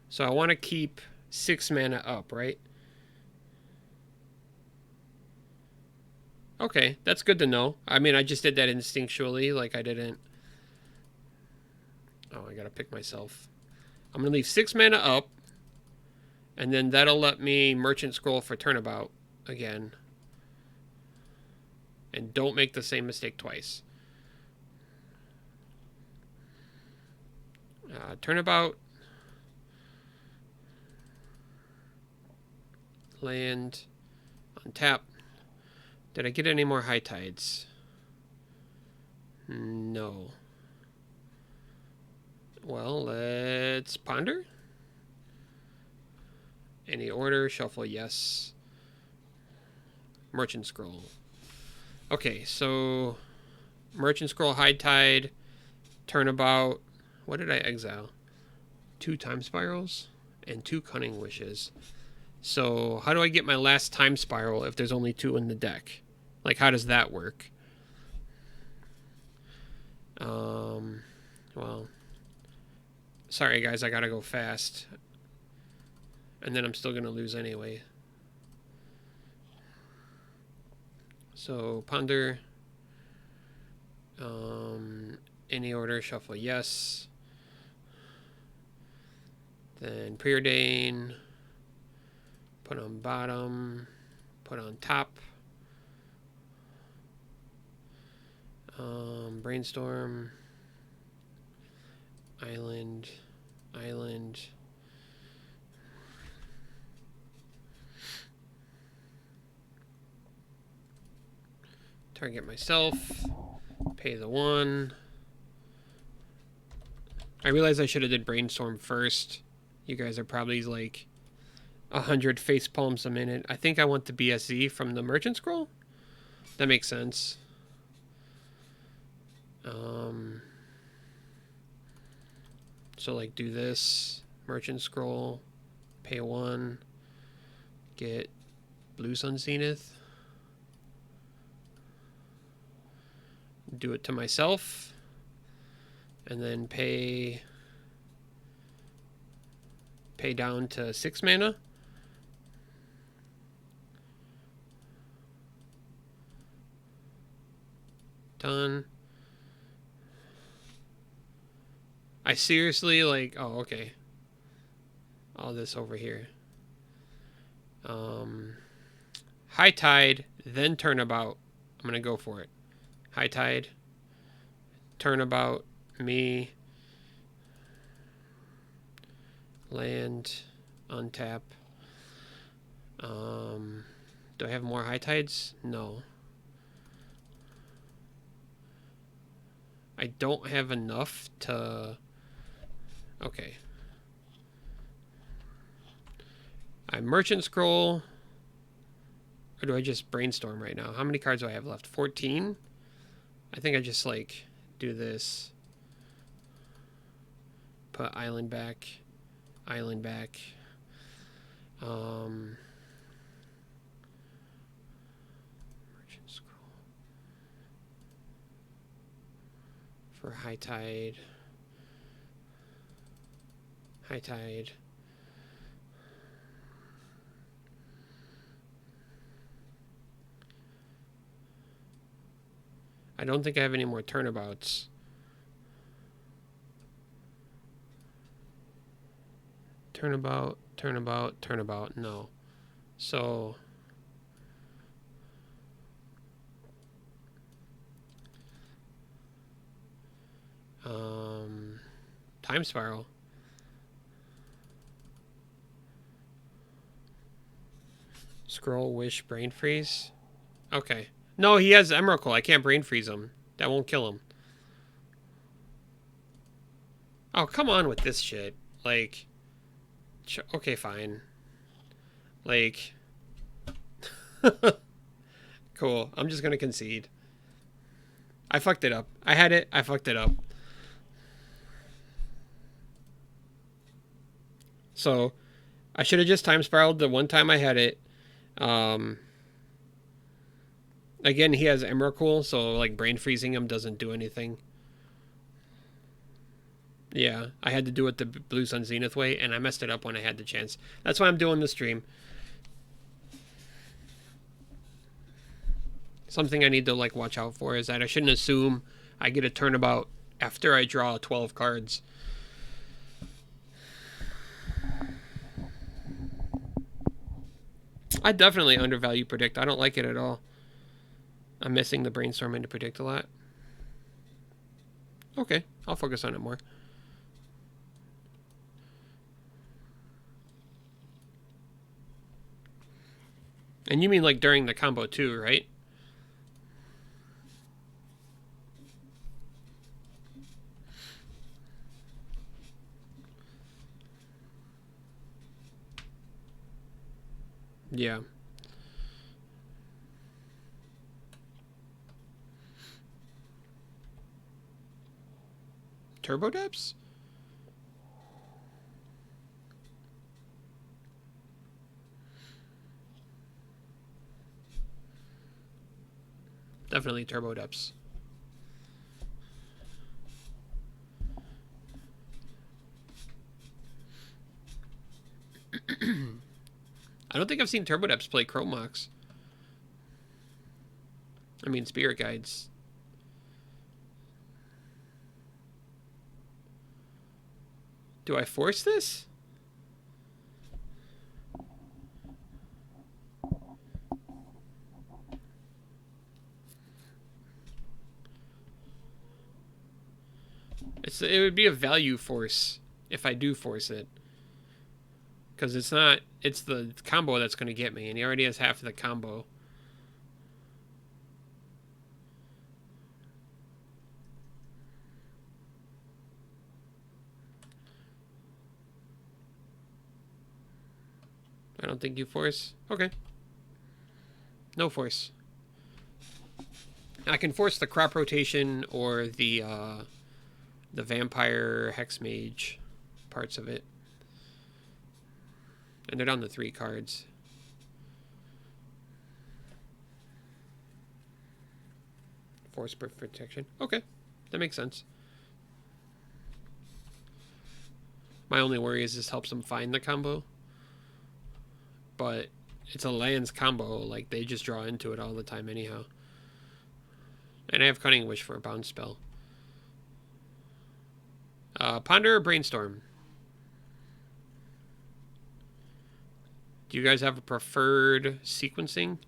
So I want to keep 6 mana up, right? Okay, that's good to know. I mean, I just did that instinctually, like I didn't... Oh, I gotta pick myself. I'm gonna leave 6 mana up, and then that'll let me Merchant Scroll for Turnabout again. And don't make the same mistake twice. Turnabout. Land. Untap. Did I get any more High Tides? No. Well, let's ponder. Any order, shuffle, yes. Merchant Scroll. Okay, so Merchant Scroll, High Tide, Turnabout. What did I exile? 2 Time Spirals and 2 Cunning Wishes. So how do I get my last Time Spiral if there's only 2 in the deck? Like, how does that work? Well, sorry guys, I gotta go fast. And then I'm still gonna lose anyway. So, ponder. Any order, shuffle, yes. Then preordain. Put on bottom. Put on top. Brainstorm. Island. Island. Target myself. Pay the 1. I realize I should have did Brainstorm first. You guys are probably like 100 face palms a minute. I think I want the BSZ from the Merchant Scroll. That makes sense. So like do this. Merchant Scroll. Pay 1. Get Blue Sun Zenith. Do it to myself. And then pay down to 6 mana. Done. I seriously, like, oh, okay. All this over here. High Tide, then Turnabout. I'm going to go for it. High Tide. Turnabout. Me. Land. Untap. Do I have more High Tides? No. I don't have enough to... Okay. I Merchant Scroll. Or do I just brainstorm right now? How many cards do I have left? 14? I think I just, like, do this. Put Island back. Island back. Merchant Scroll. For High Tide. High Tide. I don't think I have any more turnabouts. Turnabout, turnabout, turnabout, no. So... Time Spiral. Scroll, Wish, Brain Freeze. Okay. No, he has Emrakul. I can't Brain Freeze him. That won't kill him. Oh, come on with this shit. Like... Okay, fine. Like... Cool. I'm just gonna concede. I fucked it up. I had it. I fucked it up. So, I should have just Time Spiraled the one time I had it. Again, he has Emrakul, so like Brain Freezing him doesn't do anything. Yeah, I had to do it the Blue Sun Zenith way, and I messed it up when I had the chance. That's why I'm doing the stream. Something I need to like watch out for is that I shouldn't assume I get a turnabout after I draw 12 cards. I definitely undervalue Predict. I don't like it at all. I'm missing the brainstorming to Predict a lot. Okay, I'll focus on it more. And you mean like during the combo too, right? Yeah. Turbo Depths? Definitely Turbo Depths. I don't think I've seen Turbo Depths play Chromox. I mean, Spirit Guides. Do I force this? It would be a value force if I do force it. Because it's not... It's the combo that's going to get me, and he already has half of the combo. I don't think you force. Okay. No force. I can force the crop rotation or the vampire hex mage parts of it. And they're down to 3 cards. Force protection. Okay. That makes sense. My only worry is this helps them find the combo. But it's a lands combo. Like, they just draw into it all the time anyhow. And I have Cunning Wish for a bounce spell. Ponder or Brainstorm? Do you guys have a preferred sequencing?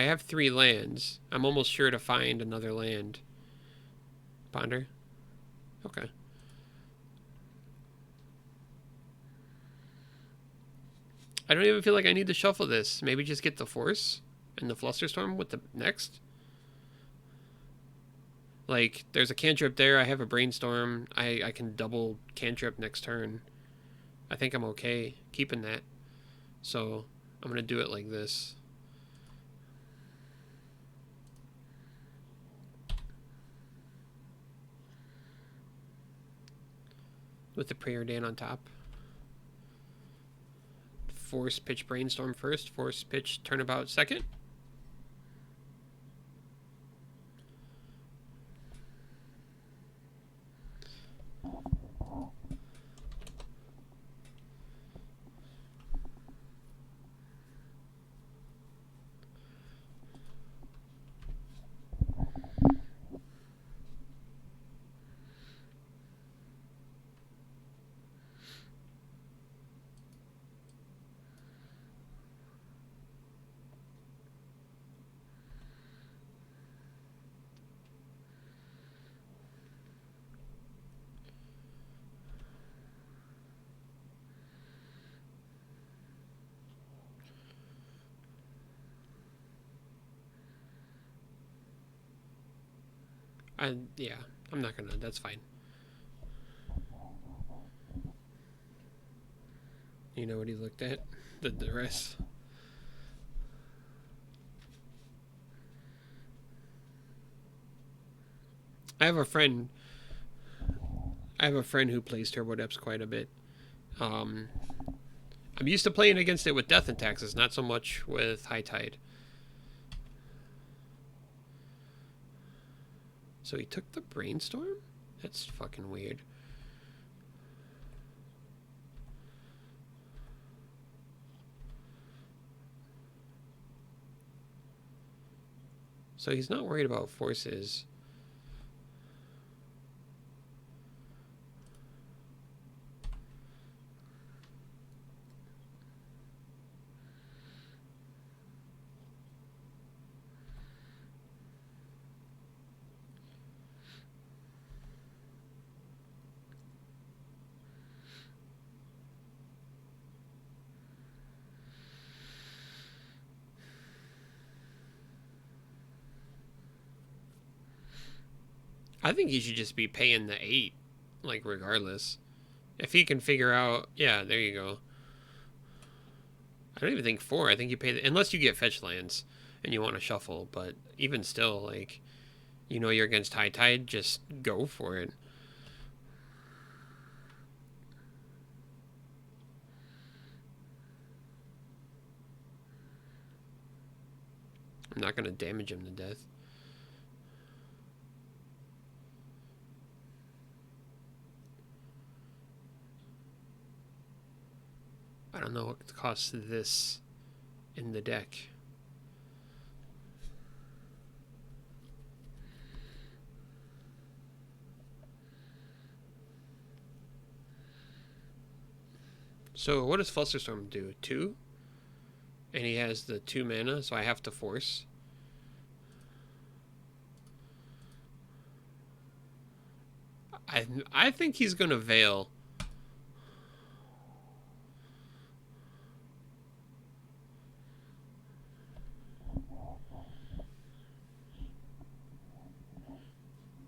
I have 3 lands. I'm almost sure to find another land. Ponder? Okay. I don't even feel like I need to shuffle this. Maybe just get the Force and the Flusterstorm with the next. Like, there's a cantrip there. I have a Brainstorm. I can double cantrip next turn. I think I'm okay keeping that. So, I'm going to do it like this. With the Preordain on top. Force pitch Brainstorm first. Force pitch Turnabout second. Yeah, I'm not gonna. That's fine. You know what he looked at? The rest. I have a friend. I have a friend who plays Turbo Depths quite a bit. I'm used to playing against it with Death and Taxes, not so much with High Tide. So he took the Brainstorm? That's fucking weird. So he's not worried about forces. I think he should just be paying the 8, like, regardless. If he can figure out... Yeah, there you go. I don't even think 4. I think you pay... Unless you get fetch lands and you want to shuffle. But even still, like... You know you're against High Tide, just go for it. I'm not going to damage him to death. I don't know what costs this in the deck. So what does Flusterstorm do? 2? And he has the 2 mana, so I have to force. I think he's going to Veil.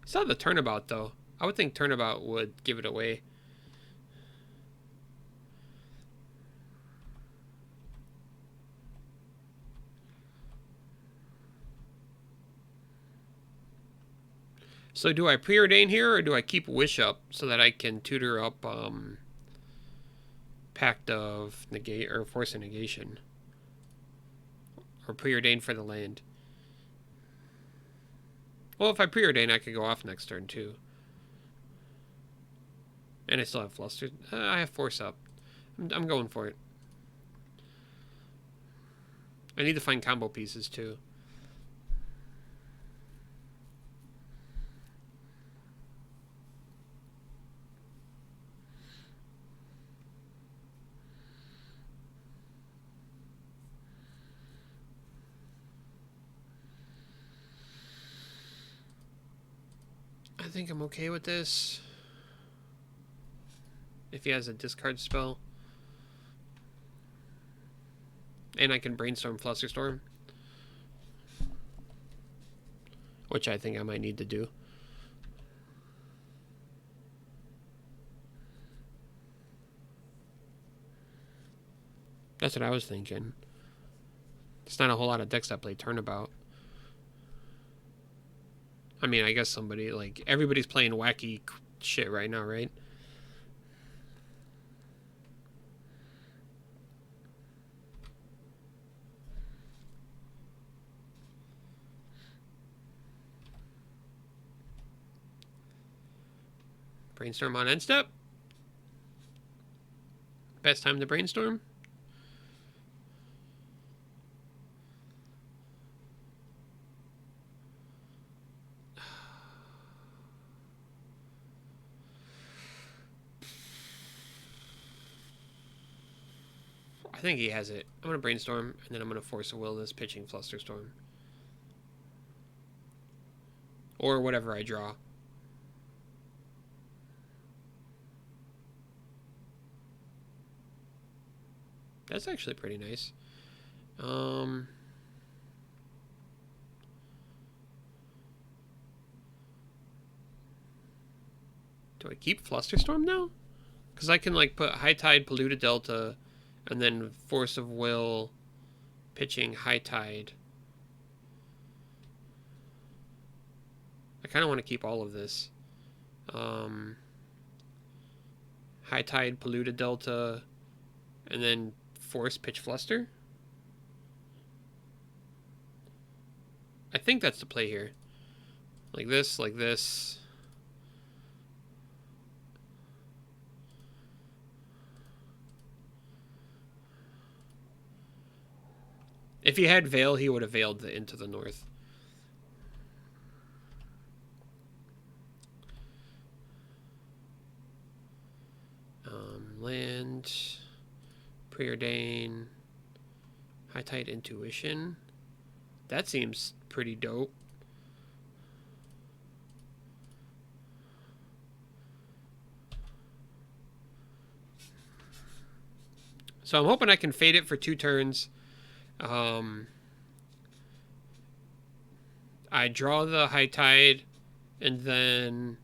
It's not the Turnabout, though. I would think Turnabout would give it away. So do I preordain here, or do I keep Wish up so that I can tutor up Pact of Negate or Force of Negation? Or preordain for the land? Well, if I preordain, I could go off next turn too. And I still have Fluster. I have Force up. I'm going for it. I need to find combo pieces too. think I'm okay with this. If he has a discard spell. And I can brainstorm Flusterstorm. Which I think I might need to do. That's what I was thinking. There's not a whole lot of decks that play Turnabout. I mean, I guess somebody, like, everybody's playing wacky shit right now, right? Brainstorm on end step. Best time to brainstorm. I think he has it. I'm going to brainstorm, and then I'm going to force a will this pitching Flusterstorm. Or whatever I draw. That's actually pretty nice. Do I keep Flusterstorm now? Because I can, like, put High Tide, Polluted Delta, and then Force of Will, pitching High Tide. I kind of want to keep all of this. High Tide, Polluted Delta, and then Force pitch Fluster. I think that's the play here. Like this, like this. If he had Veil, he would have veiled Into the North. Land, Preordain, High Tide Intuition. That seems pretty dope. So I'm hoping I can fade it for 2 turns. I draw the High Tide, and then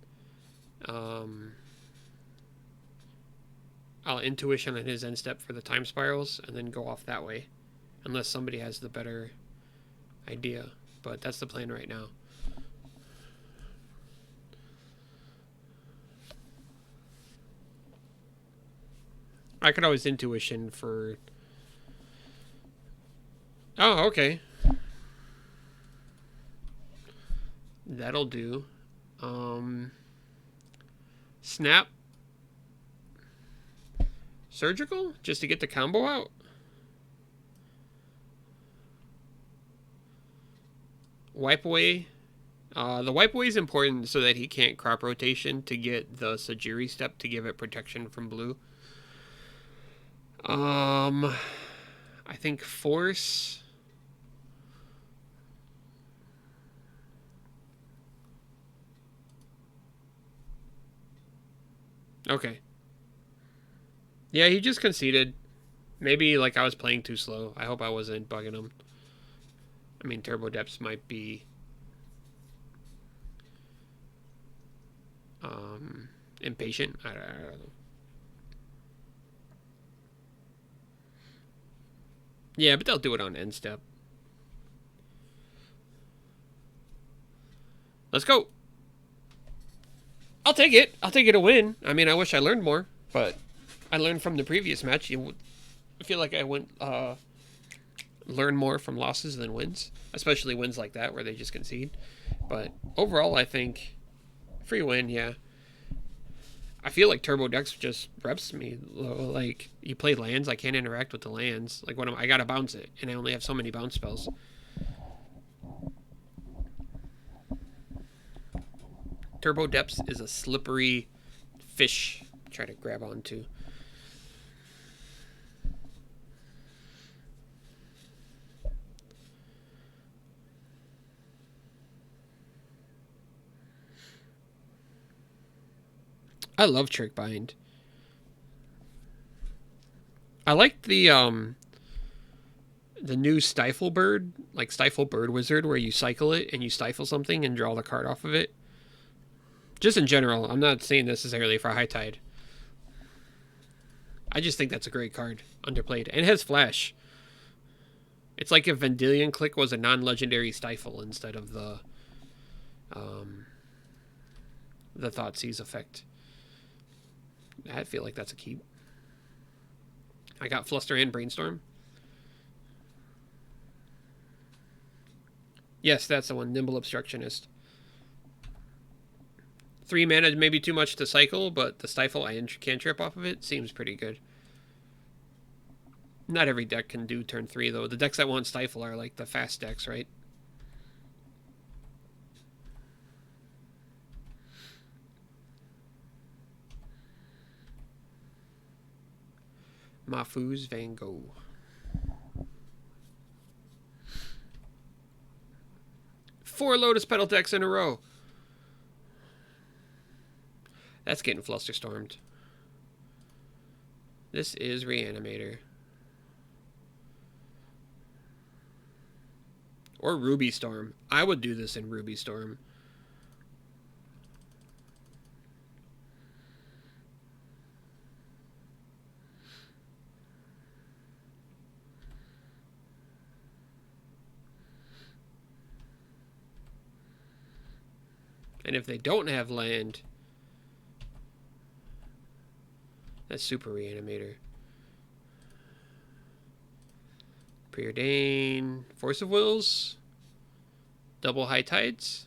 I'll Intuition on his end step for the Time Spirals, and then go off that way. Unless somebody has the better idea. But that's the plan right now. I could always Intuition for... Oh, okay. That'll do. Snap. Surgical? Just to get the combo out? Wipe away. The wipe away is important so that he can't crop rotation to get the Sajiri step to give it protection from blue. I think Force. Okay. Yeah, he just conceded. Maybe, like, I was playing too slow. I hope I wasn't bugging him. I mean, Turbo Depths might be... impatient. I don't know. Yeah, but they'll do it on end step. Let's go. I'll take it. I'll take it a win. I mean, I wish I learned more, but I learned from the previous match. I feel like I went learn more from losses than wins, especially wins like that where they just concede. But overall, I think free win. Yeah. I feel like Turbo Dex just reps me. Like, you play lands, I can't interact with the lands. Like, when I gotta bounce it, and I only have so many bounce spells. Turbo Depths is a slippery fish to try to grab onto. I love Trick Bind. I like the new Stifle Bird, like Stifle Bird Wizard, where you cycle it and you stifle something and draw the card off of it. Just in general, I'm not saying necessarily for High Tide. I just think that's a great card, underplayed, and it has flash. It's like if Vendilion Click was a non-legendary stifle instead of the Thoughtseize effect. I feel like that's a keep. I got Fluster and Brainstorm. Yes, that's the one, Nimble Obstructionist. 3 mana may be too much to cycle, but the Stifle I cantrip off of it seems pretty good. Not every deck can do turn 3, though. The decks that want Stifle are like the fast decks, right? Mafu's Van Gogh. Four Lotus Petal decks in a row. That's getting Flusterstormed. This is Reanimator. Or Ruby Storm. I would do this in Ruby Storm. And if they don't have land, that's Super Reanimator. Preordain, Force of Wills, double High Tides.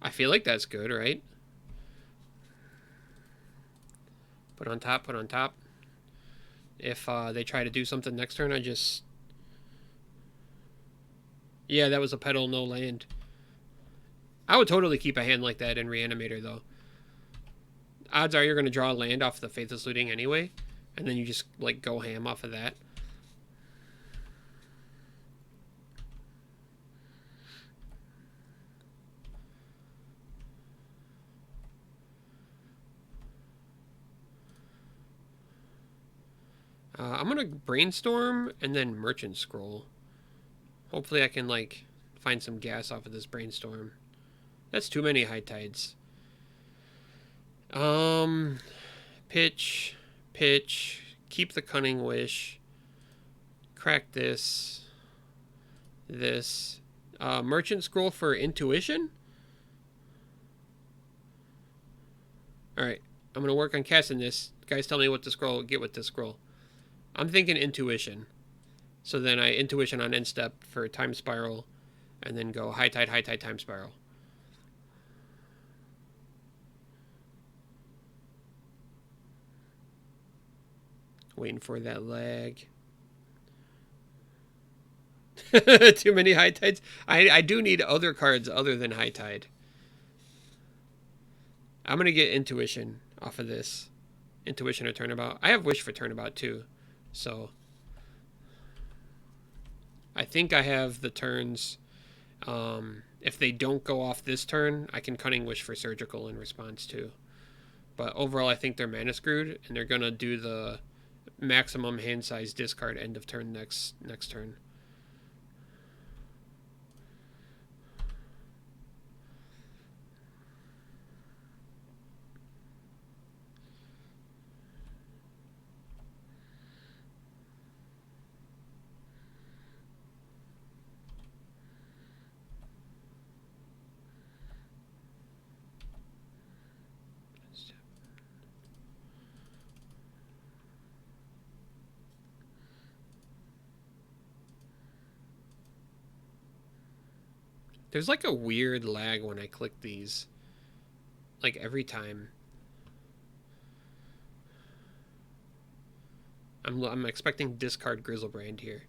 I feel like that's good, right? Put on top, put on top. If they try to do something next turn, I just... Yeah, that was a pedal, no land. I would totally keep a hand like that in Reanimator, though. Odds are you're going to draw a land off the Faithless Looting anyway, and then you just, like, go ham off of that. I'm going to Brainstorm and then Merchant Scroll. Hopefully I can, like, find some gas off of this Brainstorm. That's too many High Tides. Pitch, keep the Cunning Wish, crack this, Merchant Scroll for Intuition? Alright, I'm going to work on casting this. Guys, tell me what to scroll, get with this scroll. I'm thinking Intuition. So then I Intuition on end step for Time Spiral, and then go High Tide, Time Spiral. Waiting for that lag. Too many High Tides. I do need other cards other than High Tide. I'm going to get Intuition off of this. Intuition or Turnabout. I have Wish for Turnabout too. So I think I have the turns. If they don't go off this turn, I can Cunning Wish for Surgical in response too. But overall, I think they're mana screwed, and they're going to do the maximum hand size discard end of turn next turn. There's like a weird lag when I click these. Like every time. I'm expecting discard Griselbrand here.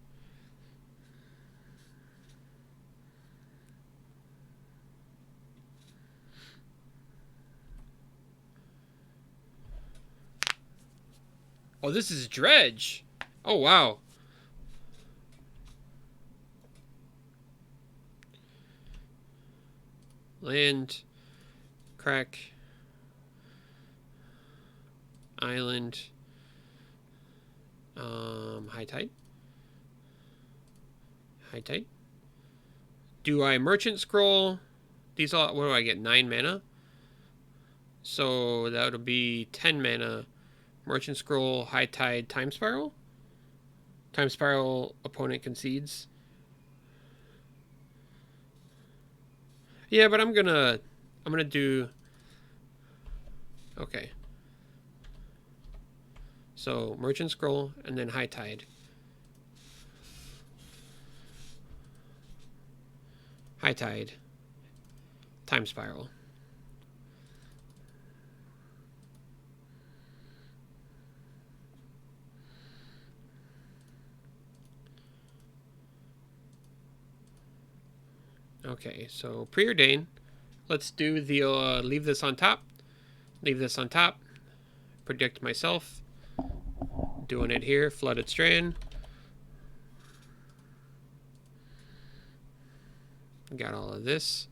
Oh, this is Dredge. Oh, wow. Land. Crack. island. High tide. High tide. Do I merchant scroll? These all, what do I get? 9 mana? So that would be 10 mana. Merchant scroll, high tide, time spiral. Time spiral, opponent concedes. Yeah, but I'm gonna do. Okay. So merchant scroll and then high tide. High tide. Time spiral. Okay, so preordain. Let's do the leave this on top. Leave this on top. Predict myself. Doing it here. Flooded Strand. Got all of this.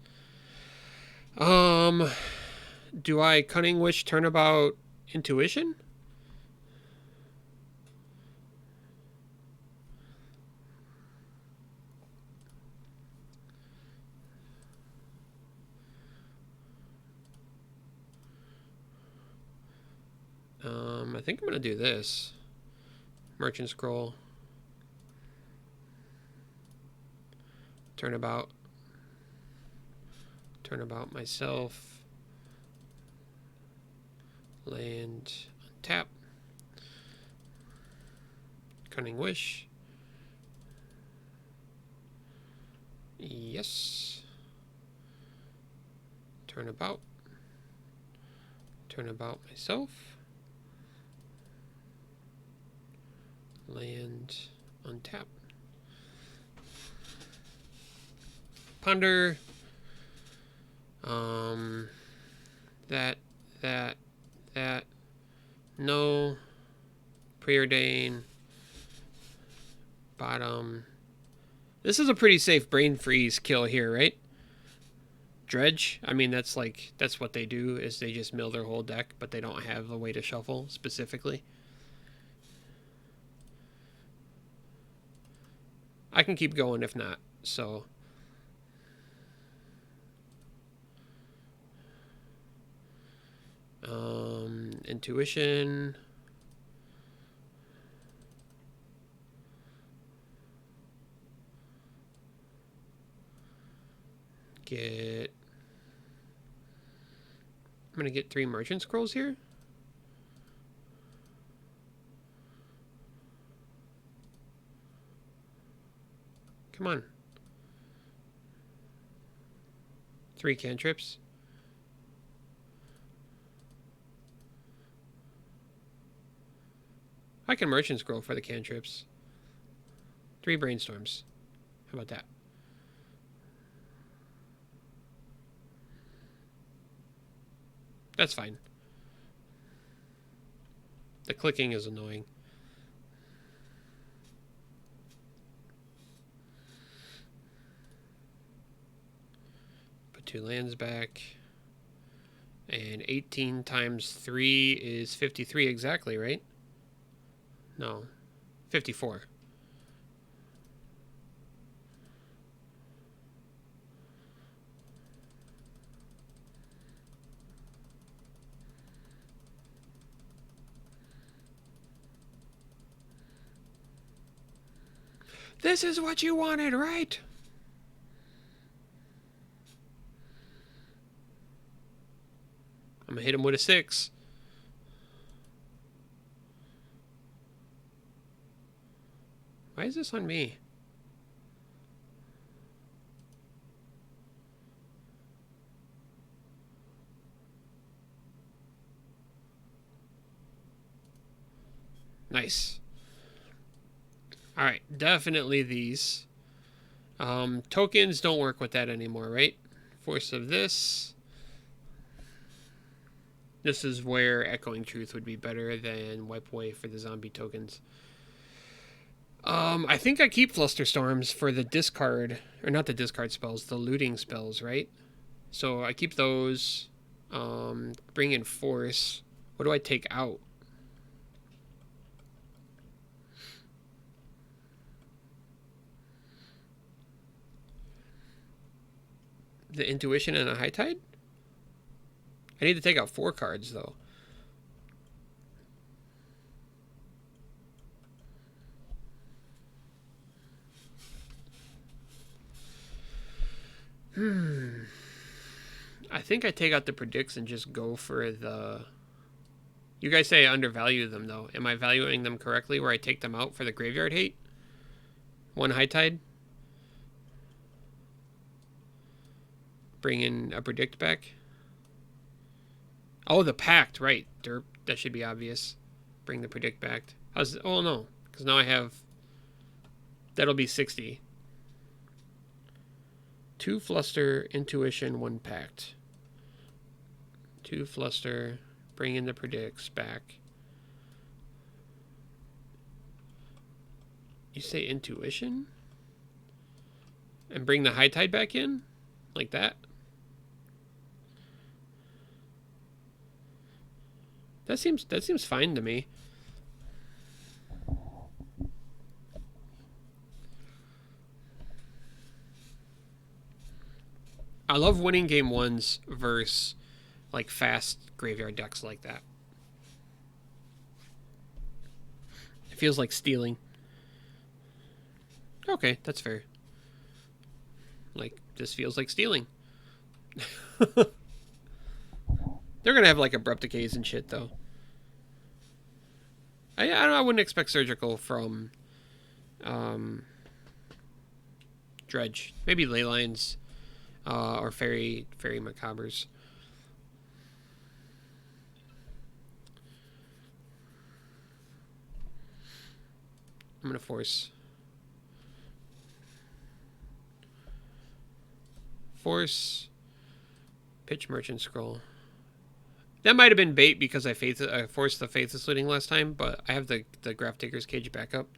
Do I Cunning Wish Turnabout Intuition? I think I'm gonna do this. Merchant Scroll. Turnabout. Turnabout myself. Land. Tap. Cunning Wish. Yes. Turnabout. Turnabout myself. Land, untap. Ponder. That. No. Preordain. Bottom. This is a pretty safe brain freeze kill here, right? Dredge. I mean, that's what they do, is they just mill their whole deck, but they don't have a way to shuffle specifically. I can keep going if not, so. Intuition. I'm gonna get 3 merchant scrolls here. Come on. 3 cantrips. I can merchant scroll for the cantrips. 3 brainstorms. How about that? That's fine. The clicking is annoying. Put 2 lands back. And 18 times 3 is 53 exactly, right? No. 54. This is what you wanted, right? I'm gonna hit him with a 6. Why is this on me? Nice. Alright, definitely these. Tokens don't work with that anymore, right? Force of this. This is where Echoing Truth would be better than Wipe Away for the zombie tokens. I think I keep Flusterstorms for the discard, or not the discard spells, the looting spells, right? So I keep those. Bring in Force. What do I take out? The Intuition and a High Tide? I need to take out 4 cards, though. I think I take out the Predicts and just go for the... You guys say I undervalue them, though. Am I valuing them correctly where I take them out for the Graveyard Hate? 1 High Tide? Bring in a Predict back? Oh, the Pact, right. Derp. That should be obvious. Bring the Predict back. Oh, no. Because now I have... That'll be 60. 2 Fluster, Intuition, 1 Pact. 2 Fluster, bring in the Predicts back. You say Intuition? And bring the High Tide back in? Like that? That seems fine to me. I love winning game 1s versus like fast graveyard decks like that. It feels like stealing. Okay, that's fair. Like, this feels like stealing. They're gonna have like abrupt decays and shit though. I wouldn't expect surgical from Dredge. Maybe Leylines or Fairy Macabres. I'm gonna force Pitch Merchant Scroll. That might have been bait because I forced the Faithless Looting last time, but I have the Grafdigger's Cage backup.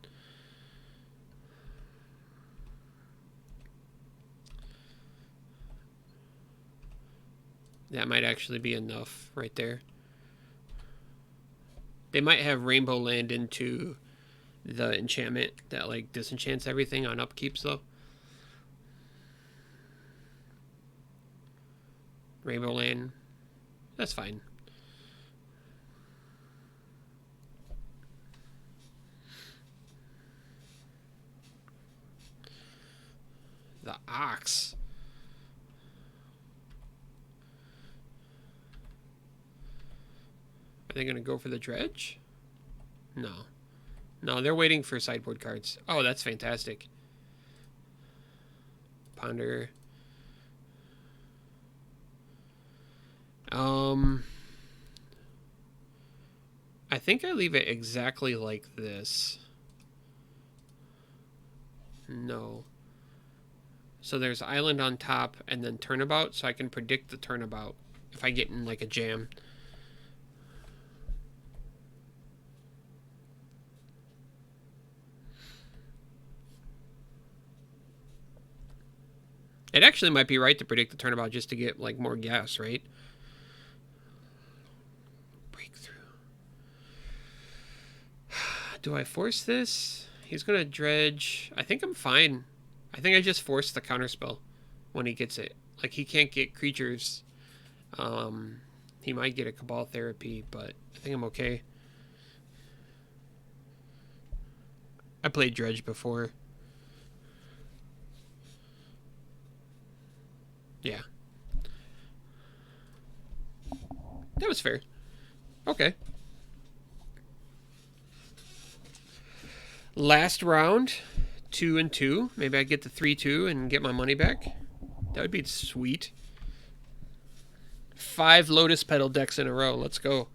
That might actually be enough right there. They might have Rainbow Land into the enchantment that like disenchants everything on upkeeps though. Rainbow Land. That's fine. The Ox. Are they going to go for the Dredge? No. No, they're waiting for sideboard cards. Oh, that's fantastic. Ponder. I think I leave it exactly like this. No. So there's Island on top and then Turnabout, so I can predict the Turnabout if I get in like a jam. It actually might be right to predict the Turnabout just to get like more gas, right? Breakthrough. Do I force this? He's gonna Dredge. I think I'm fine. I think I just force the counterspell when he gets it. Like he can't get creatures. He might get a Cabal Therapy, but I think I'm okay. I played Dredge before. Yeah. That was fair. Okay. Last round, 2 and 2. Maybe I get the 3-2 and get my money back. That would be sweet. 5 Lotus Petal decks in a row. Let's go.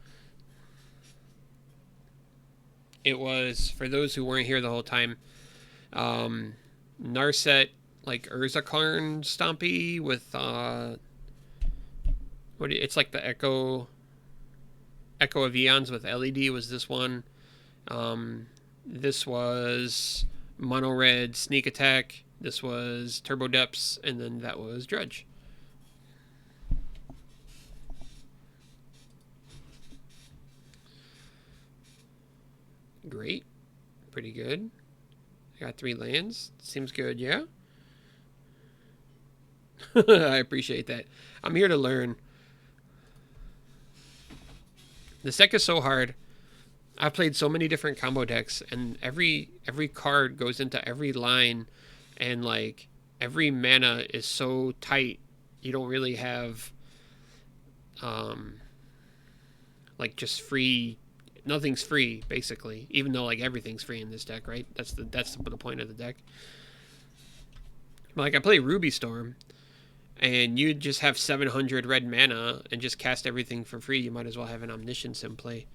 It was, for those who weren't here the whole time, Narset, like Urzakarn Stompy with it's like the Echo of Eons with LED was this one. This was Mono Red Sneak Attack. This was Turbo Depths, and then that was Dredge. Great. Pretty good. I got 3 lands. Seems good, yeah? I appreciate that. I'm here to learn. This deck is so hard. I've played so many different combo decks, and every card goes into every line, and like every mana is so tight. You don't really have like just free. Nothing's free basically, even though like everything's free in this deck, right? That's the point of the deck. Like I play Ruby Storm, and you just have 700 red mana and just cast everything for free. You might as well have an Omniscience in play.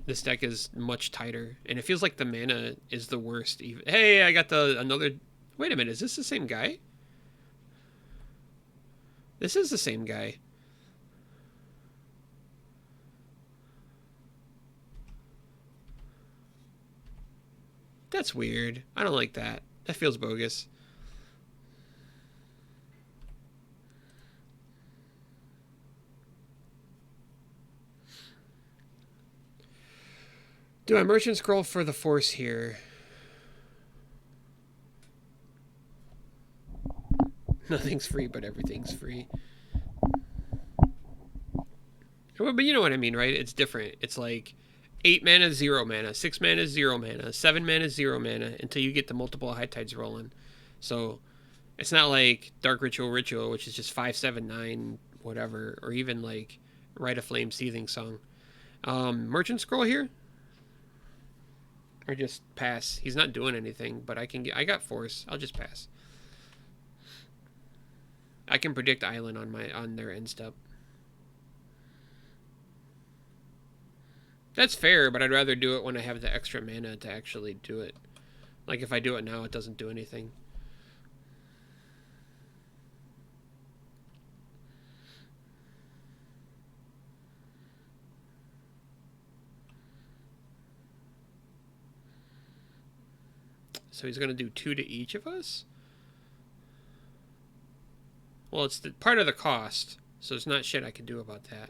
This deck is much tighter, and it feels like the mana is the worst. Even hey, I got another. Wait a minute, is this the same guy? This is the same guy. That's weird. I don't like that. That feels bogus. Do I merchant scroll for the force here? Nothing's free, but everything's free. But you know what I mean, right? It's different. It's like 8 mana, 0 mana, 6 mana, 0 mana, 7 mana, 0 mana, until you get the multiple High Tides rolling. So it's not like Dark Ritual, which is just 5, 7, 9, whatever, or even like Rite of Flame, Seething Song. Merchant Scroll here? Or just pass. He's not doing anything, but I got Force. I'll just pass. I can predict Island on their end step. That's fair, but I'd rather do it when I have the extra mana to actually do it. Like if I do it now, it doesn't do anything. So he's going to do 2 to each of us? Well, it's part of the cost, so it's not shit I can do about that.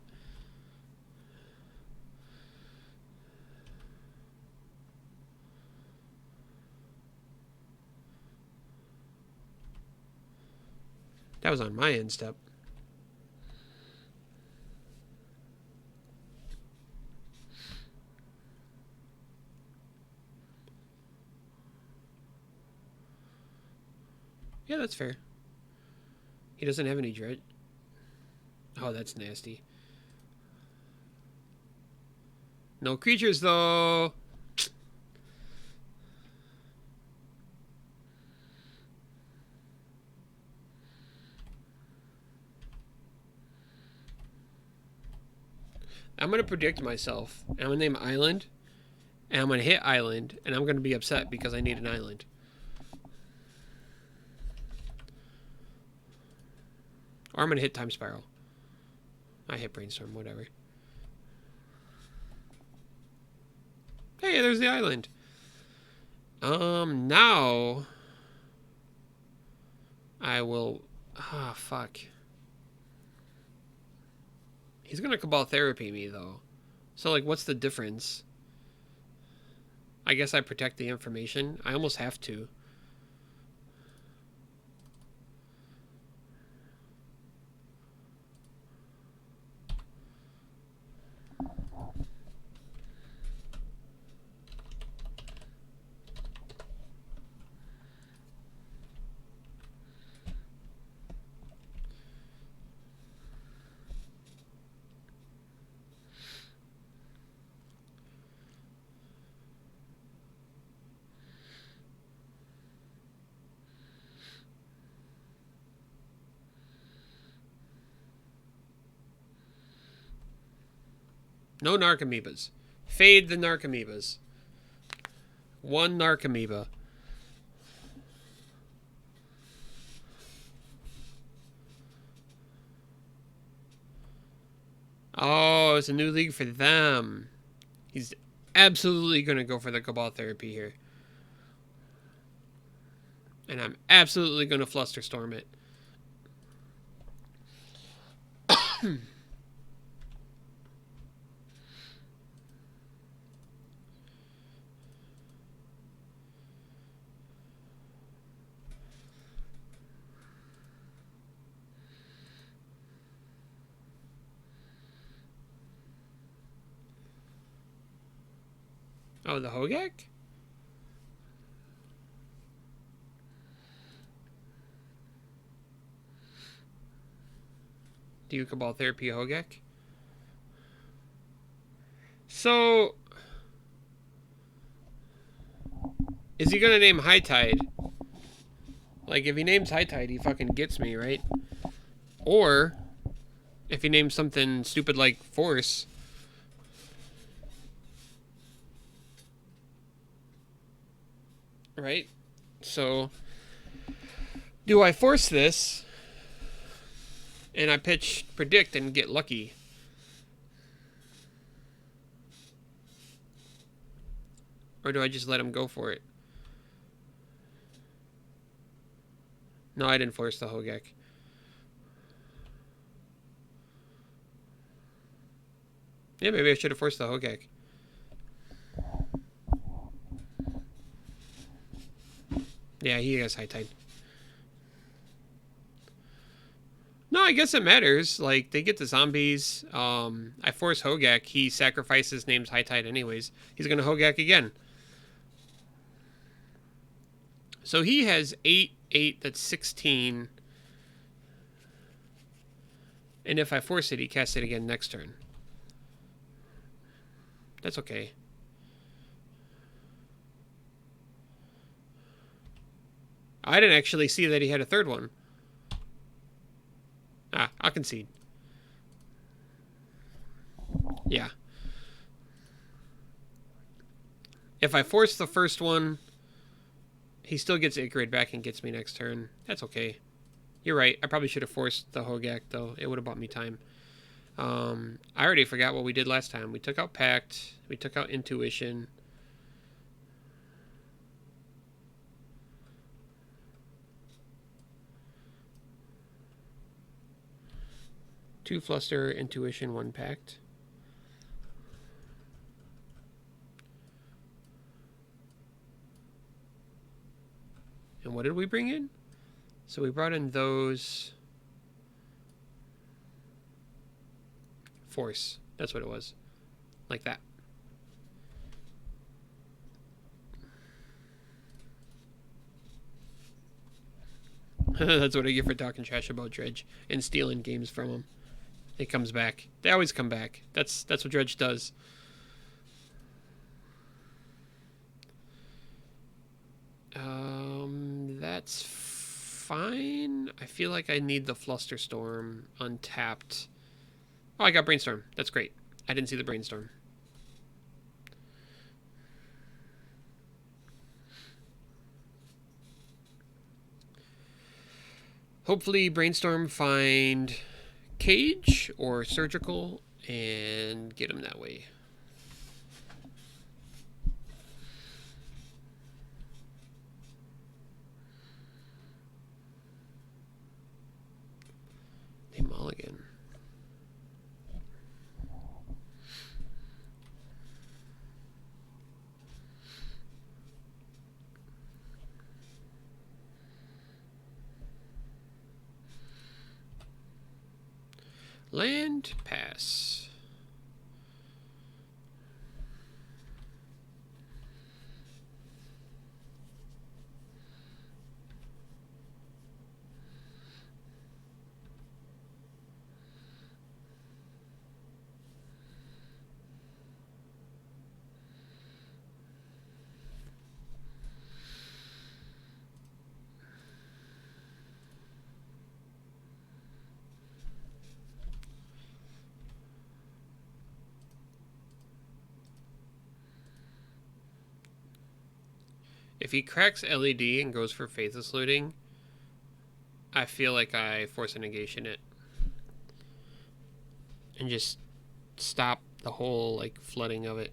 That was on my end step. Yeah, that's fair. He doesn't have any dread. Oh, that's nasty. No creatures, though. I'm going to predict myself. I'm going to name Island. And I'm going to hit Island. And I'm going to be upset because I need an Island. Or I'm going to hit Time Spiral. I hit Brainstorm, whatever. Hey, there's the Island. Now I will... Ah, fuck. He's gonna Cabal Therapy me, though. So, like, what's the difference? I guess I protect the information. I almost have to. No Narcomoebas. Fade the Narcomoebas. 1 Narcomoeba. Oh, it's a new league for them. He's absolutely going to go for the Cabal Therapy here. And I'm absolutely going to Flusterstorm it. Oh, the Hogak? Cabal Therapy Hogak. So, is he gonna name High Tide? Like, if he names High Tide, he fucking gets me, right? Or, if he names something stupid like Force. Right? So, do I force this and I pitch Predict and get lucky? Or do I just let him go for it? No, I didn't force the Hogak. Yeah, maybe I should have forced the Hogak. Yeah, he has High Tide. No, I guess it matters. Like, they get the zombies. I force Hogak. He sacrifices names High Tide anyways. He's going to Hogak again. So he has 8, 8, that's 16. And if I force it, he casts it again next turn. That's okay. I didn't actually see that he had a third one. I'll concede. Yeah. If I force the first one, he still gets Ichrid back and gets me next turn. That's okay. You're right. I probably should have forced the Hogak, though. It would have bought me time. I already forgot what we did last time. We took out Pact. We took out Intuition. Two Fluster, Intuition, 1 Pact. And what did we bring in? So we brought in those... Force. That's what it was. Like that. That's what I get for talking trash about Dredge and stealing games from him. It comes back. They always come back. That's what Dredge does. That's fine. I feel like I need the Flusterstorm untapped. Oh, I got Brainstorm. That's great. I didn't see the Brainstorm. Hopefully Brainstorm find Cage or Surgical and get him that way. They mulligan. Land, pass. If he cracks LED and goes for Faithless Looting, I feel like I force a negation it. And just stop the whole, like, flooding of it.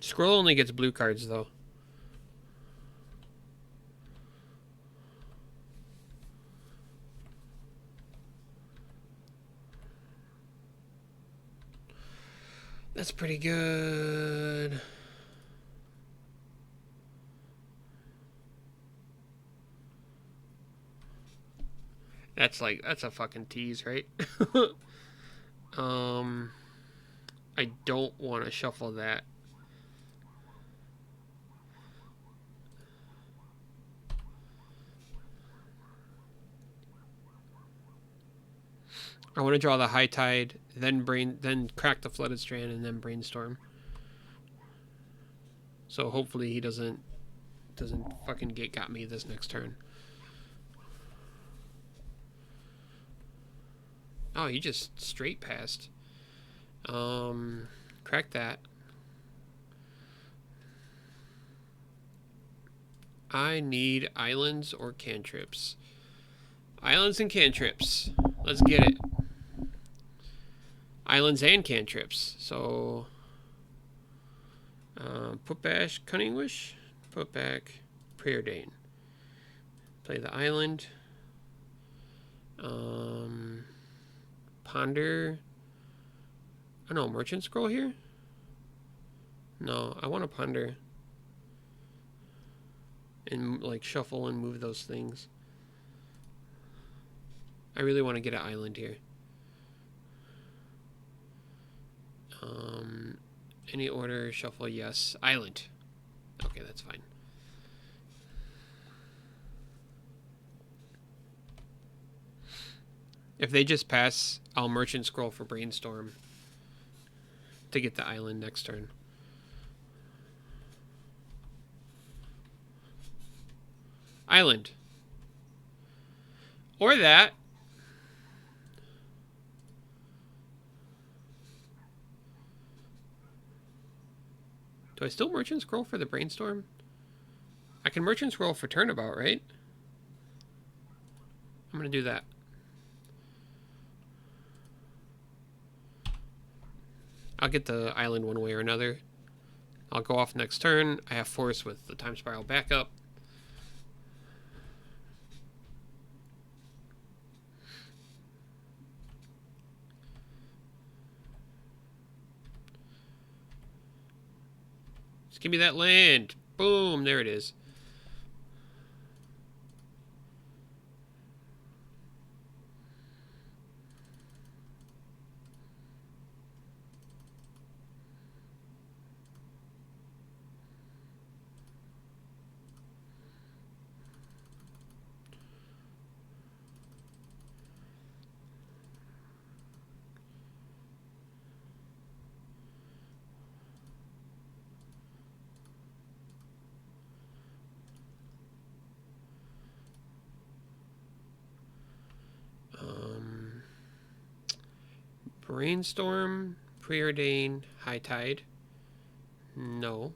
Scroll only gets blue cards, though. That's pretty good. That's a fucking tease, right? I don't want to shuffle that. I want to draw the High Tide, then crack the Flooded Strand, and then Brainstorm. So hopefully he doesn't fucking got me this next turn. Oh, he just straight passed. Crack that. I need islands or cantrips. Islands and cantrips. Let's get it. Islands and cantrips. So, put back Cunning Wish. Put back Preordain. Play the island. Ponder. I don't know, Merchant Scroll here? No, I want to ponder. And like shuffle and move those things. I really want to get an island here. Any order, shuffle, yes. Island. Okay, that's fine. If they just pass, I'll Merchant Scroll for Brainstorm to get the island next turn. Island. Or that. Do I still Merchant Scroll for the Brainstorm? I can Merchant Scroll for Turnabout, right? I'm going to do that. I'll get the island one way or another. I'll go off next turn. I have Force with the Time Spiral backup. Just give me that land. Boom, there it is. Brainstorm, Preordain, High Tide. No.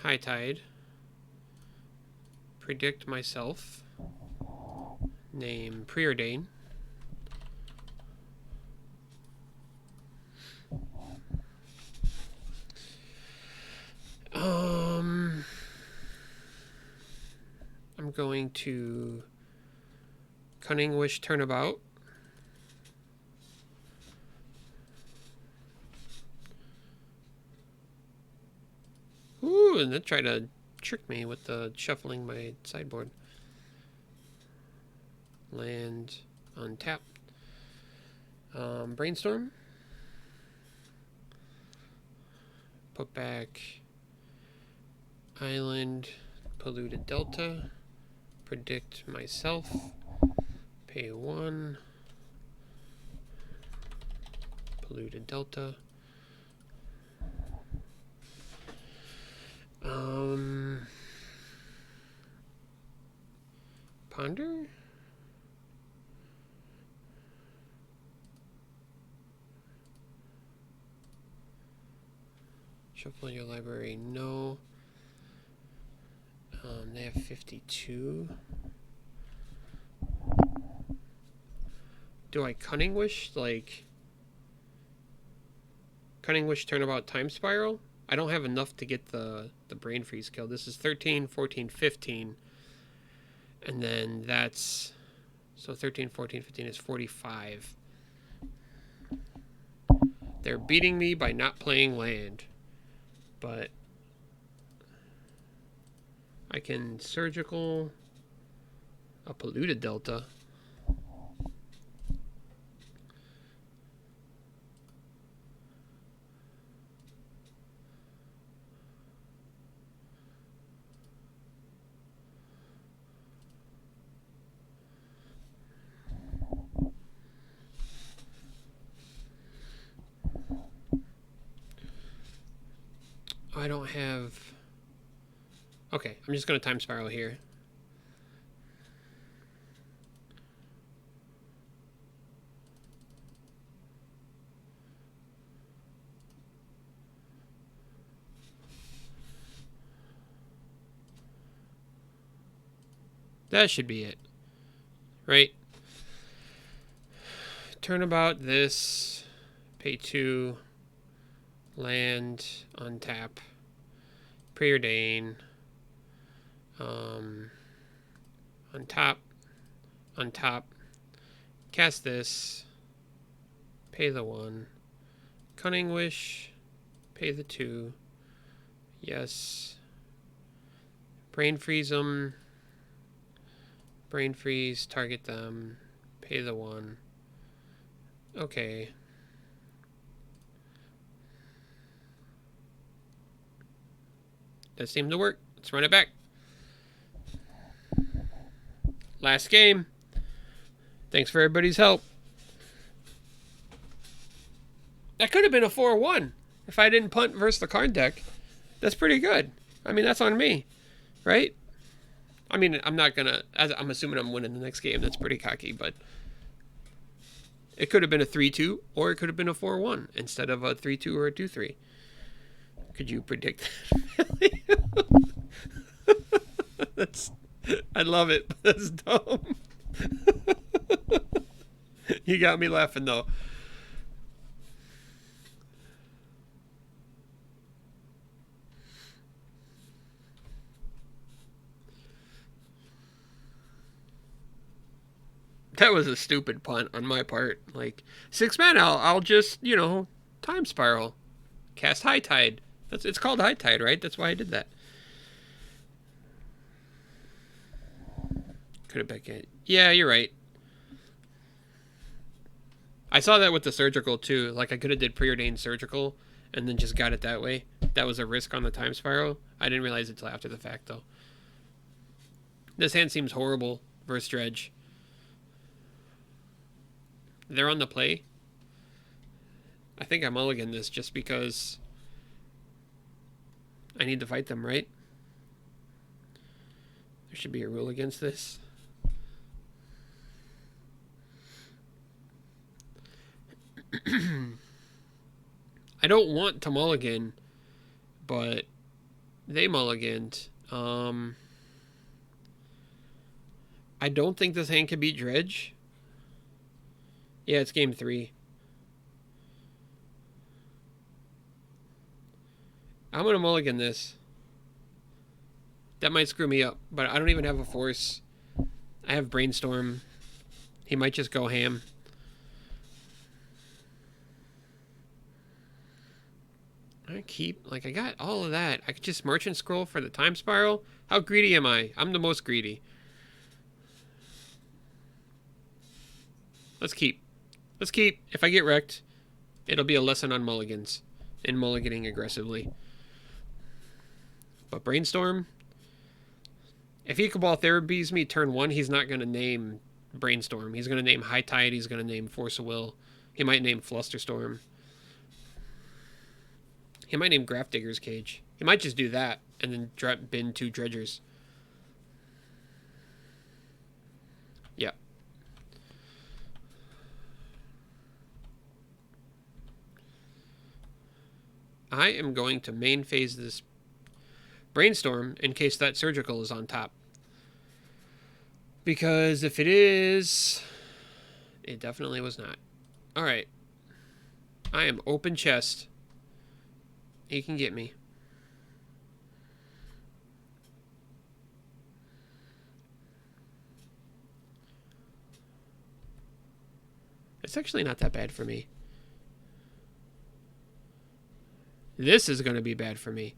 High Tide. Predict myself. Name Preordain. I'm going to Cunning Wish Turnabout. Ooh, and then try to trick me with the shuffling my sideboard. Land untap. Brainstorm. Put back Island, Polluted Delta. Predict myself. Pay 1. Polluted Delta. Ponder? Shuffle your library, no. They have 52. Do I Cunning Wish, like... Cunning Wish Turnabout Time Spiral? I don't have enough to get the Brain Freeze kill. This is 13, 14, 15. And then that's... So 13, 14, 15 is 45. They're beating me by not playing land. But... I can Surgical a Polluted Delta. don't have... Okay, I'm just going to time spiral here. That should be it. Right? Turnabout this. Pay 2. Land. Untap. Preordain. On top. Cast this. Pay the 1. Cunning Wish. Pay the 2. Yes. Brain Freeze them. Brain Freeze. Target them. Pay the 1. Okay. That seemed to work. Let's run it back. Last game. Thanks for everybody's help. That could have been a 4-1 if I didn't punt versus the card deck. That's pretty good. I mean, that's on me, right? I mean, I'm not gonna... I'm assuming I'm winning the next game. That's pretty cocky, but... It could have been a 3-2, or it could have been a 4-1 instead of a 3-2 or a 2-3. Could you predict that? I love it, but that's dumb. You got me laughing, though. That was a stupid punt on my part. Like, 6 mana, I'll just, you know, time spiral. Cast High Tide. It's called High Tide, right? That's why I did that. Could have back it. Yeah, you're right. I saw that with the surgical too. Like, I could have did preordained surgical and then just got it that way. That was a risk on the time spiral. I didn't realize it till after the fact, though. This hand seems horrible versus Dredge. They're on the play. I think I mulligan this just because I need to fight them, right? There should be a rule against this. I don't want to mulligan, but they mulliganed. I don't think this hand can beat Dredge. Yeah, it's game 3. I'm going to mulligan this. That might screw me up, but I don't even have a force. I have Brainstorm. He might just go ham. I got all of that. I could just Merchant Scroll for the time spiral. How greedy am I? I'm the most greedy. Let's keep. Let's keep. If I get wrecked, it'll be a lesson on mulligans and mulliganing aggressively. But Brainstorm, if he Cabal Therapies me turn 1, he's not going to name Brainstorm. He's going to name High Tide. He's going to name Force of Will. He might name Flusterstorm. He might name Grafdigger's Cage. He might just do that and then bin 2 Dredgers. Yeah. I am going to main phase this Brainstorm in case that surgical is on top. Because if it is, it definitely was not. Alright. I am open chest. He can get me. It's actually not that bad for me. This is going to be bad for me.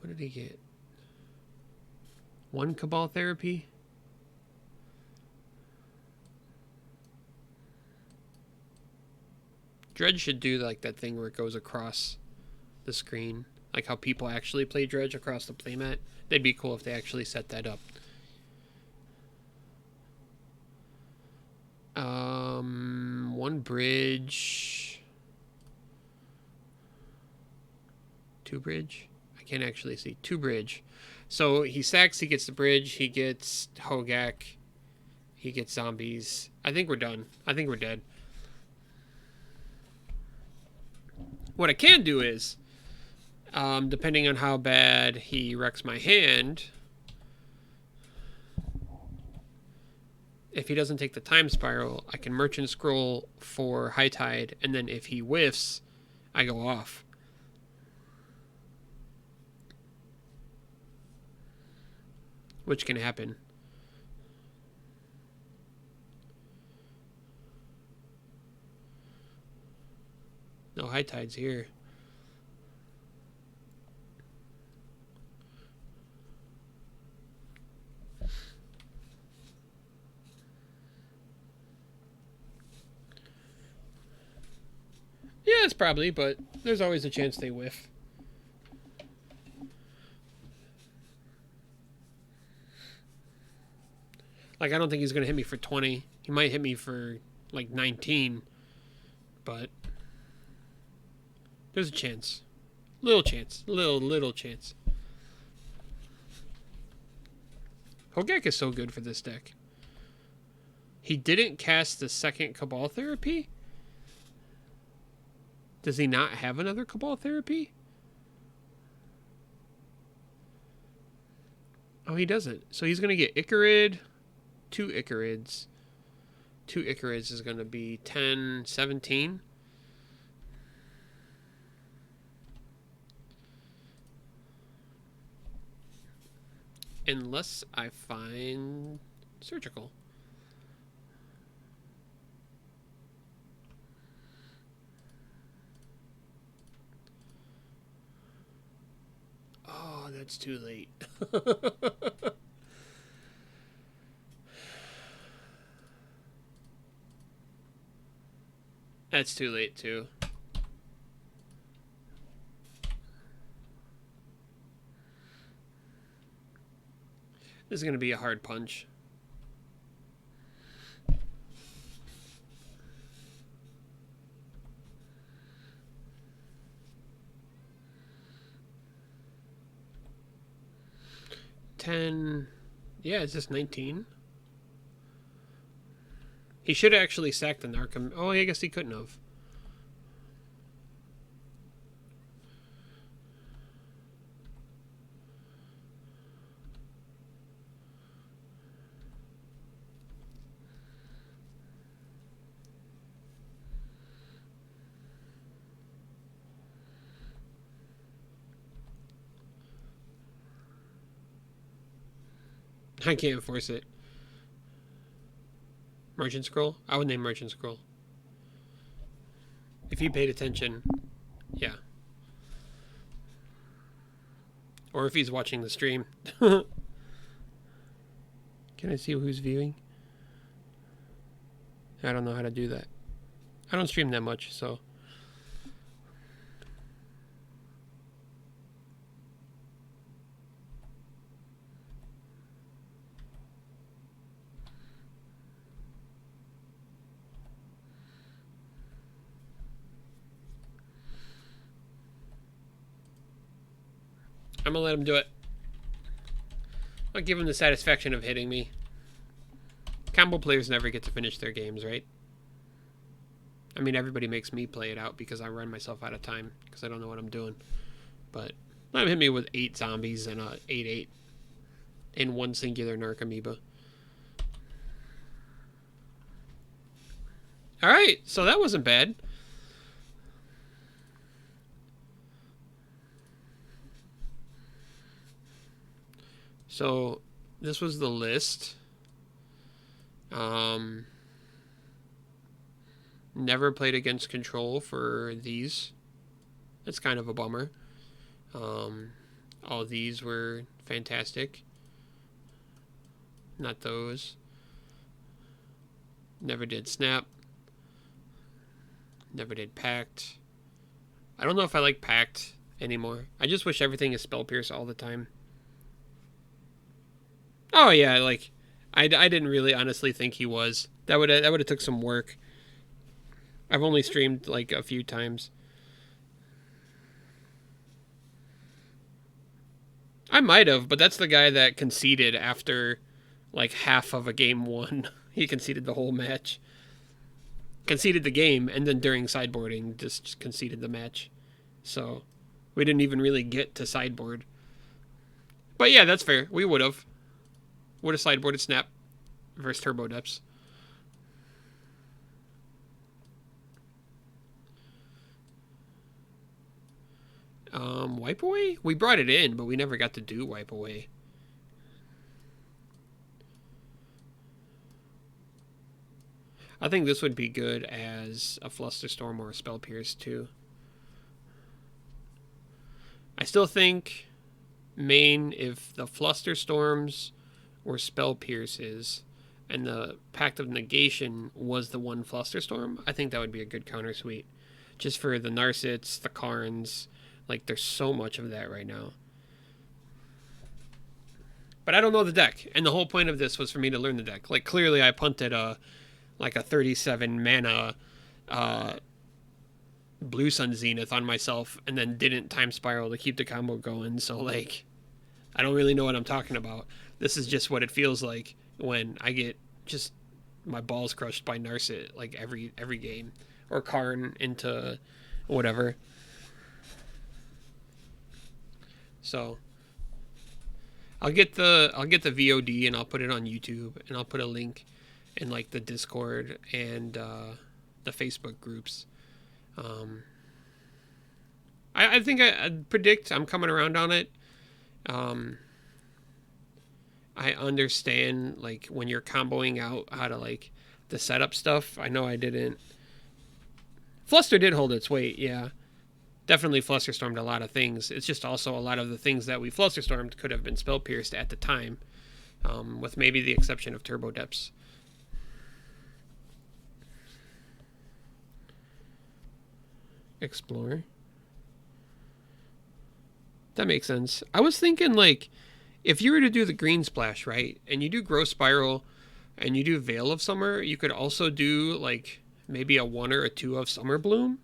What did he get? 1 Cabal Therapy? Dredge should do like that thing where it goes across the screen. like how people actually play Dredge across the playmat. That'd be cool if they actually set that up. One bridge. Two bridge? I can't actually see. Two bridge. So he sacks, he gets the bridge, he gets Hogak, he gets zombies. I think we're done. I think we're dead. What I can do is, depending on how bad he wrecks my hand, if he doesn't take the time spiral, I can Merchant Scroll for High Tide, and then if he whiffs, I go off. Which can happen. No High Tide's here. Yeah, it's probably, but there's always a chance they whiff. Like, I don't think he's going to hit me for 20. He might hit me for, like, 19. But there's a chance. Little chance. Little chance. Hogak is so good for this deck. He didn't cast the second Cabal Therapy? Does he not have another Cabal Therapy? Oh, he doesn't. So he's going to get Icarid, 2 Icarids. 2 Icarids is going to be 10, 17. Unless I find Surgical. Oh, that's too late. That's too late, too. This is going to be a hard punch. $10. Yeah, it's just 19. He should have actually sacked the Narcom. Oh, I guess he couldn't have. I can't force it. Merchant Scroll? I would name Merchant Scroll. If he paid attention, yeah. Or if he's watching the stream. Can I see who's viewing? I don't know how to do that. I don't stream that much, so. I'm gonna let him do it. I'll give him the satisfaction of hitting me. Combo players never get to finish their games, right? I mean, everybody makes me play it out because I run myself out of time because I don't know what I'm doing. But let him hit me with 8 zombies and a 8/8 in one singular Narcomoeba. Alright, so that wasn't bad. So this was the list. Never played against Control for these. That's kind of a bummer. All these were fantastic. Not those. Never did Snap. Never did Pact. I don't know if I like Pact anymore. I just wish everything is Spell Pierce all the time. Oh yeah, like I didn't really honestly think he was. That would have took some work. I've only streamed like a few times. I might have, but that's the guy that conceded after like half of a game one. He conceded the whole match. Conceded the game, and then during sideboarding, just conceded the match. So we didn't even really get to sideboard. But yeah, that's fair. We would have. Would have sideboarded Snap versus Turbo Depths. Wipe Away? We brought it in, but we never got to do Wipe Away. I think this would be good as a Flusterstorm or a Spell Pierce too. I still think main, if the Flusterstorms were Spell Pierces and the Pact of Negation was the one Flusterstorm, I think that would be a good counter suite. Just for the Narsets, the Karns, like there's so much of that right now. But I don't know the deck, and the whole point of this was for me to learn the deck. Like clearly I punted a 37 mana Blue Sun Zenith on myself and then didn't Time Spiral to keep the combo going, so like I don't really know what I'm talking about. This is just what it feels like when I get just my balls crushed by Narset like every game, or Karn into whatever. So I'll get the VOD and I'll put it on YouTube, and I'll put a link in like the Discord and the Facebook groups. I think I predict I'm coming around on it. I understand like when you're comboing out how to like the setup stuff. I know I didn't. Fluster did hold its weight, yeah. Definitely Flusterstormed a lot of things. It's just also a lot of the things that we Flusterstormed could have been Spell Pierced at the time, with maybe the exception of Turbo Depths. Explore. That makes sense. I was thinking like if you were to do the green splash, right, and you do Growth Spiral and you do Veil of Summer, you could also do like maybe a 1 or a 2 of Summer Bloom.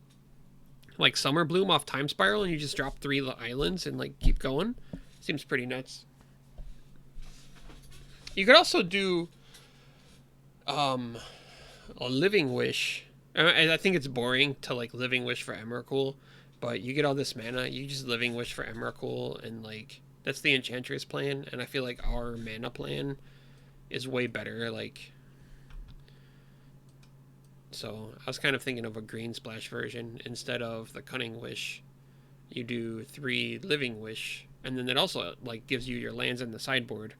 Like Summer Bloom off Time Spiral, and you just drop 3 islands and like keep going. Seems pretty nuts. You could also do a Living Wish. I think it's boring to like Living Wish for Emrakul, but you get all this mana, you just Living Wish for Emrakul, and like that's the Enchantress plan, and I feel like our mana plan is way better. Like, so I was kind of thinking of a green splash version instead of the Cunning Wish. You do 3 Living Wish, and then it also like gives you your lands in the sideboard.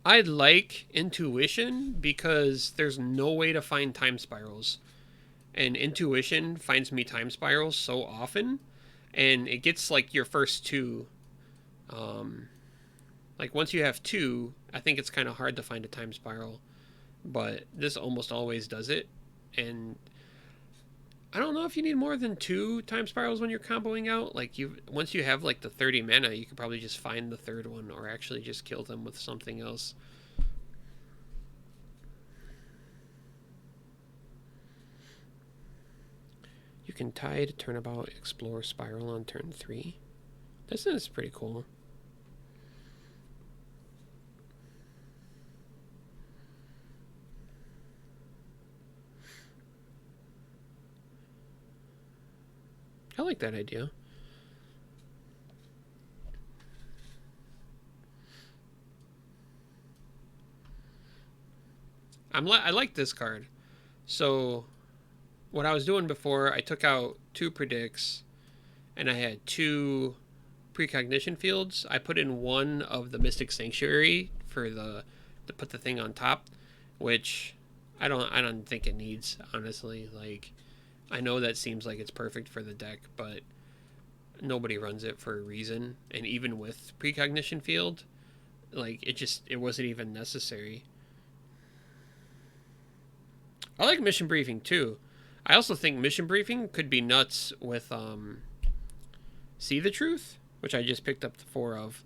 I like Intuition because there's no way to find Time Spirals, and Intuition finds me Time Spirals so often, and it gets like your first 2. Like once you have 2, I think it's kind of hard to find a Time Spiral, but this almost always does it. And I don't know if you need more than 2 Time Spirals when you're comboing out. Like once you have like the 30 mana, you could probably just find the 3rd one, or actually just kill them with something else. You can Tide, Turnabout, Explore, Spiral on turn 3. This is pretty cool. I like that idea. I like this card. So what I was doing before, I took out 2 predicts, and I had 2 precognition fields. I put in 1 of the Mystic Sanctuary for to put the thing on top, which I don't think it needs, honestly. Like, I know that seems like it's perfect for the deck, but nobody runs it for a reason. And even with precognition field, like it wasn't even necessary. I like mission briefing too. I also think mission briefing could be nuts with See the Truth, which I just picked up the 4 of.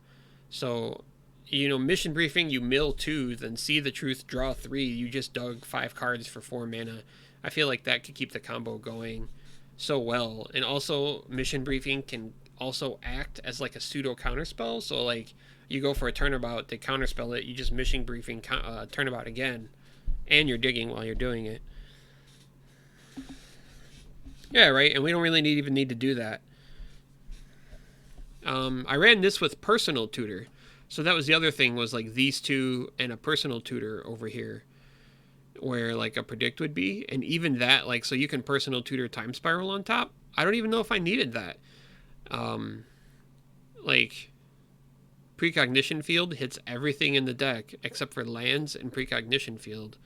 So, mission briefing, you mill 2, then See the Truth, draw 3. You just dug 5 cards for 4 mana. I feel like that could keep the combo going so well. And also, mission briefing can also act as like a pseudo counterspell. So, like, you go for a turnabout, they counterspell it, you just mission briefing turnabout again. And you're digging while you're doing it. Yeah, right. And we don't really even need to do that. I ran this with Personal Tutor. So that was the other thing, was like these two and a Personal Tutor over here, where like a Predict would be. And even that, like, so you can Personal Tutor Time Spiral on top. I don't even know if I needed that. Like, Precognition Field hits everything in the deck except for lands and Precognition Field.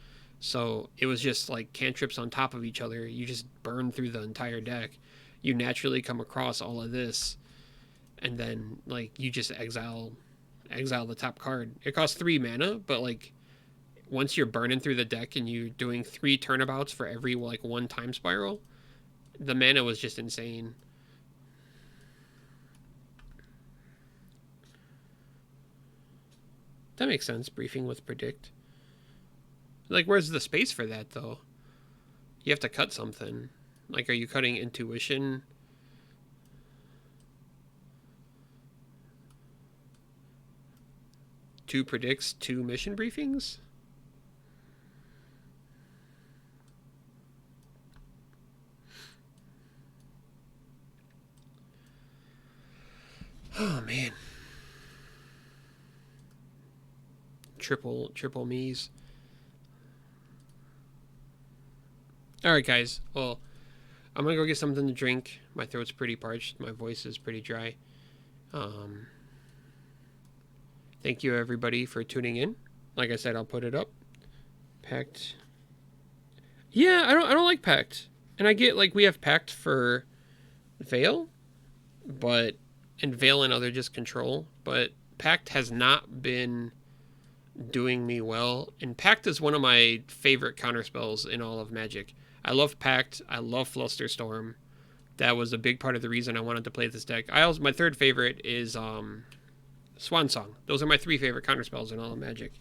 So it was just like cantrips on top of each other. You just burn through the entire deck. You naturally come across all of this, and then like you just exile the top card. It costs 3 mana, but like once you're burning through the deck and you're doing 3 turnabouts for every like 1 Time Spiral, the mana was just insane. That makes sense, briefing with Predict. Like, where's the space for that, though? You have to cut something. Like, are you cutting Intuition? Two predicts, 2 mission briefings? Oh, man. Triple me's. Alright, guys. Well, I'm going to go get something to drink. My throat's pretty parched. My voice is pretty dry. Thank you, everybody, for tuning in. Like I said, I'll put it up. Pact. Yeah, I don't like Pact. And I get, like, we have Pact for Veil, and Veil and other just control, but Pact has not been doing me well. And Pact is one of my favorite counterspells in all of Magic. I love Pact. I love Flusterstorm. That was a big part of the reason I wanted to play this deck. My third favorite is Swan Song. Those are my 3 favorite counterspells in all of Magic.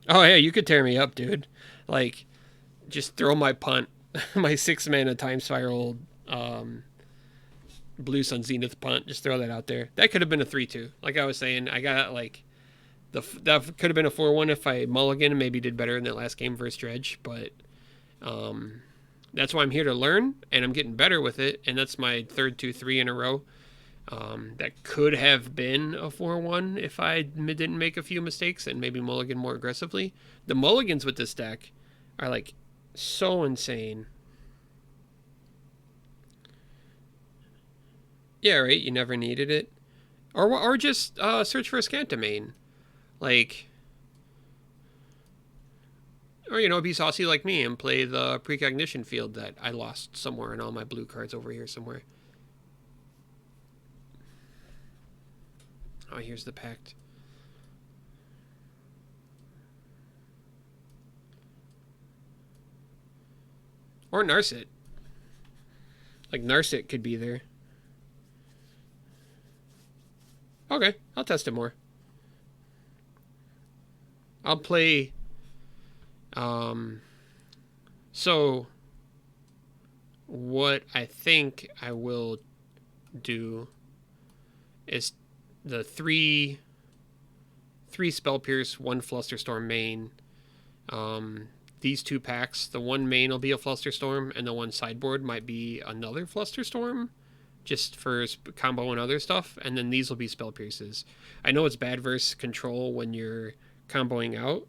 Oh yeah, you could tear me up, dude. Like, just throw my punt, my 6 mana Time Spiral, Blue Sun Zenith punt. Just throw that out there. That could have been a 3-2. Like I was saying, I got like that could have been a 4-1 if I mulligan and maybe did better in that last game versus Dredge. But that's why I'm here to learn, and I'm getting better with it. And that's my third 2-3 in a row. That could have been a 4-1 if I didn't make a few mistakes and maybe mulligan more aggressively. The mulligans with this deck are like so insane. Yeah, right. You never needed it, or just search for a Scantamane, like, or be saucy like me and play the Precognition Field that I lost somewhere in all my blue cards over here somewhere. Oh, here's the Pact. Or Narset. Like, Narset could be there. Okay, I'll test it more. I'll play... So, what I think I will do is the 3 Spell Pierce, 1 Flusterstorm main. These 2 packs, the 1 main will be a Flusterstorm, and the 1 sideboard might be another Flusterstorm, just for combo and other stuff, and then these will be Spell Pierces. I know it's bad versus control when you're comboing out,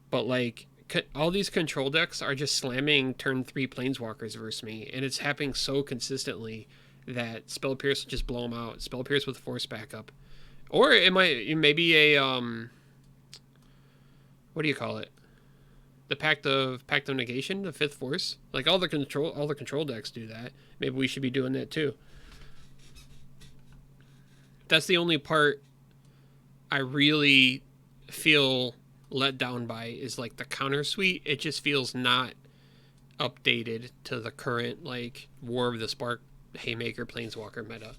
but like all these control decks are just slamming turn 3 Planeswalkers versus me, and it's happening so consistently that Spell Pierce will just blow them out. Spell Pierce with Force backup. Or it maybe a what do you call it? The Pact of Negation, the 5th Force. Like all the control decks do that. Maybe we should be doing that too. That's the only part I really feel let down by is like the counter suite. It just feels not updated to the current like War of the Spark Haymaker Planeswalker meta.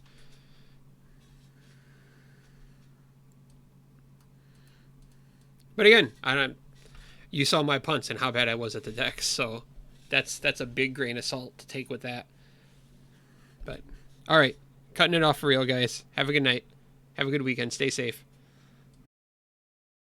But again, you saw my punts and how bad I was at the decks, so that's a big grain of salt to take with that. But all right, cutting it off for real, guys. Have a good night. Have a good weekend. Stay safe.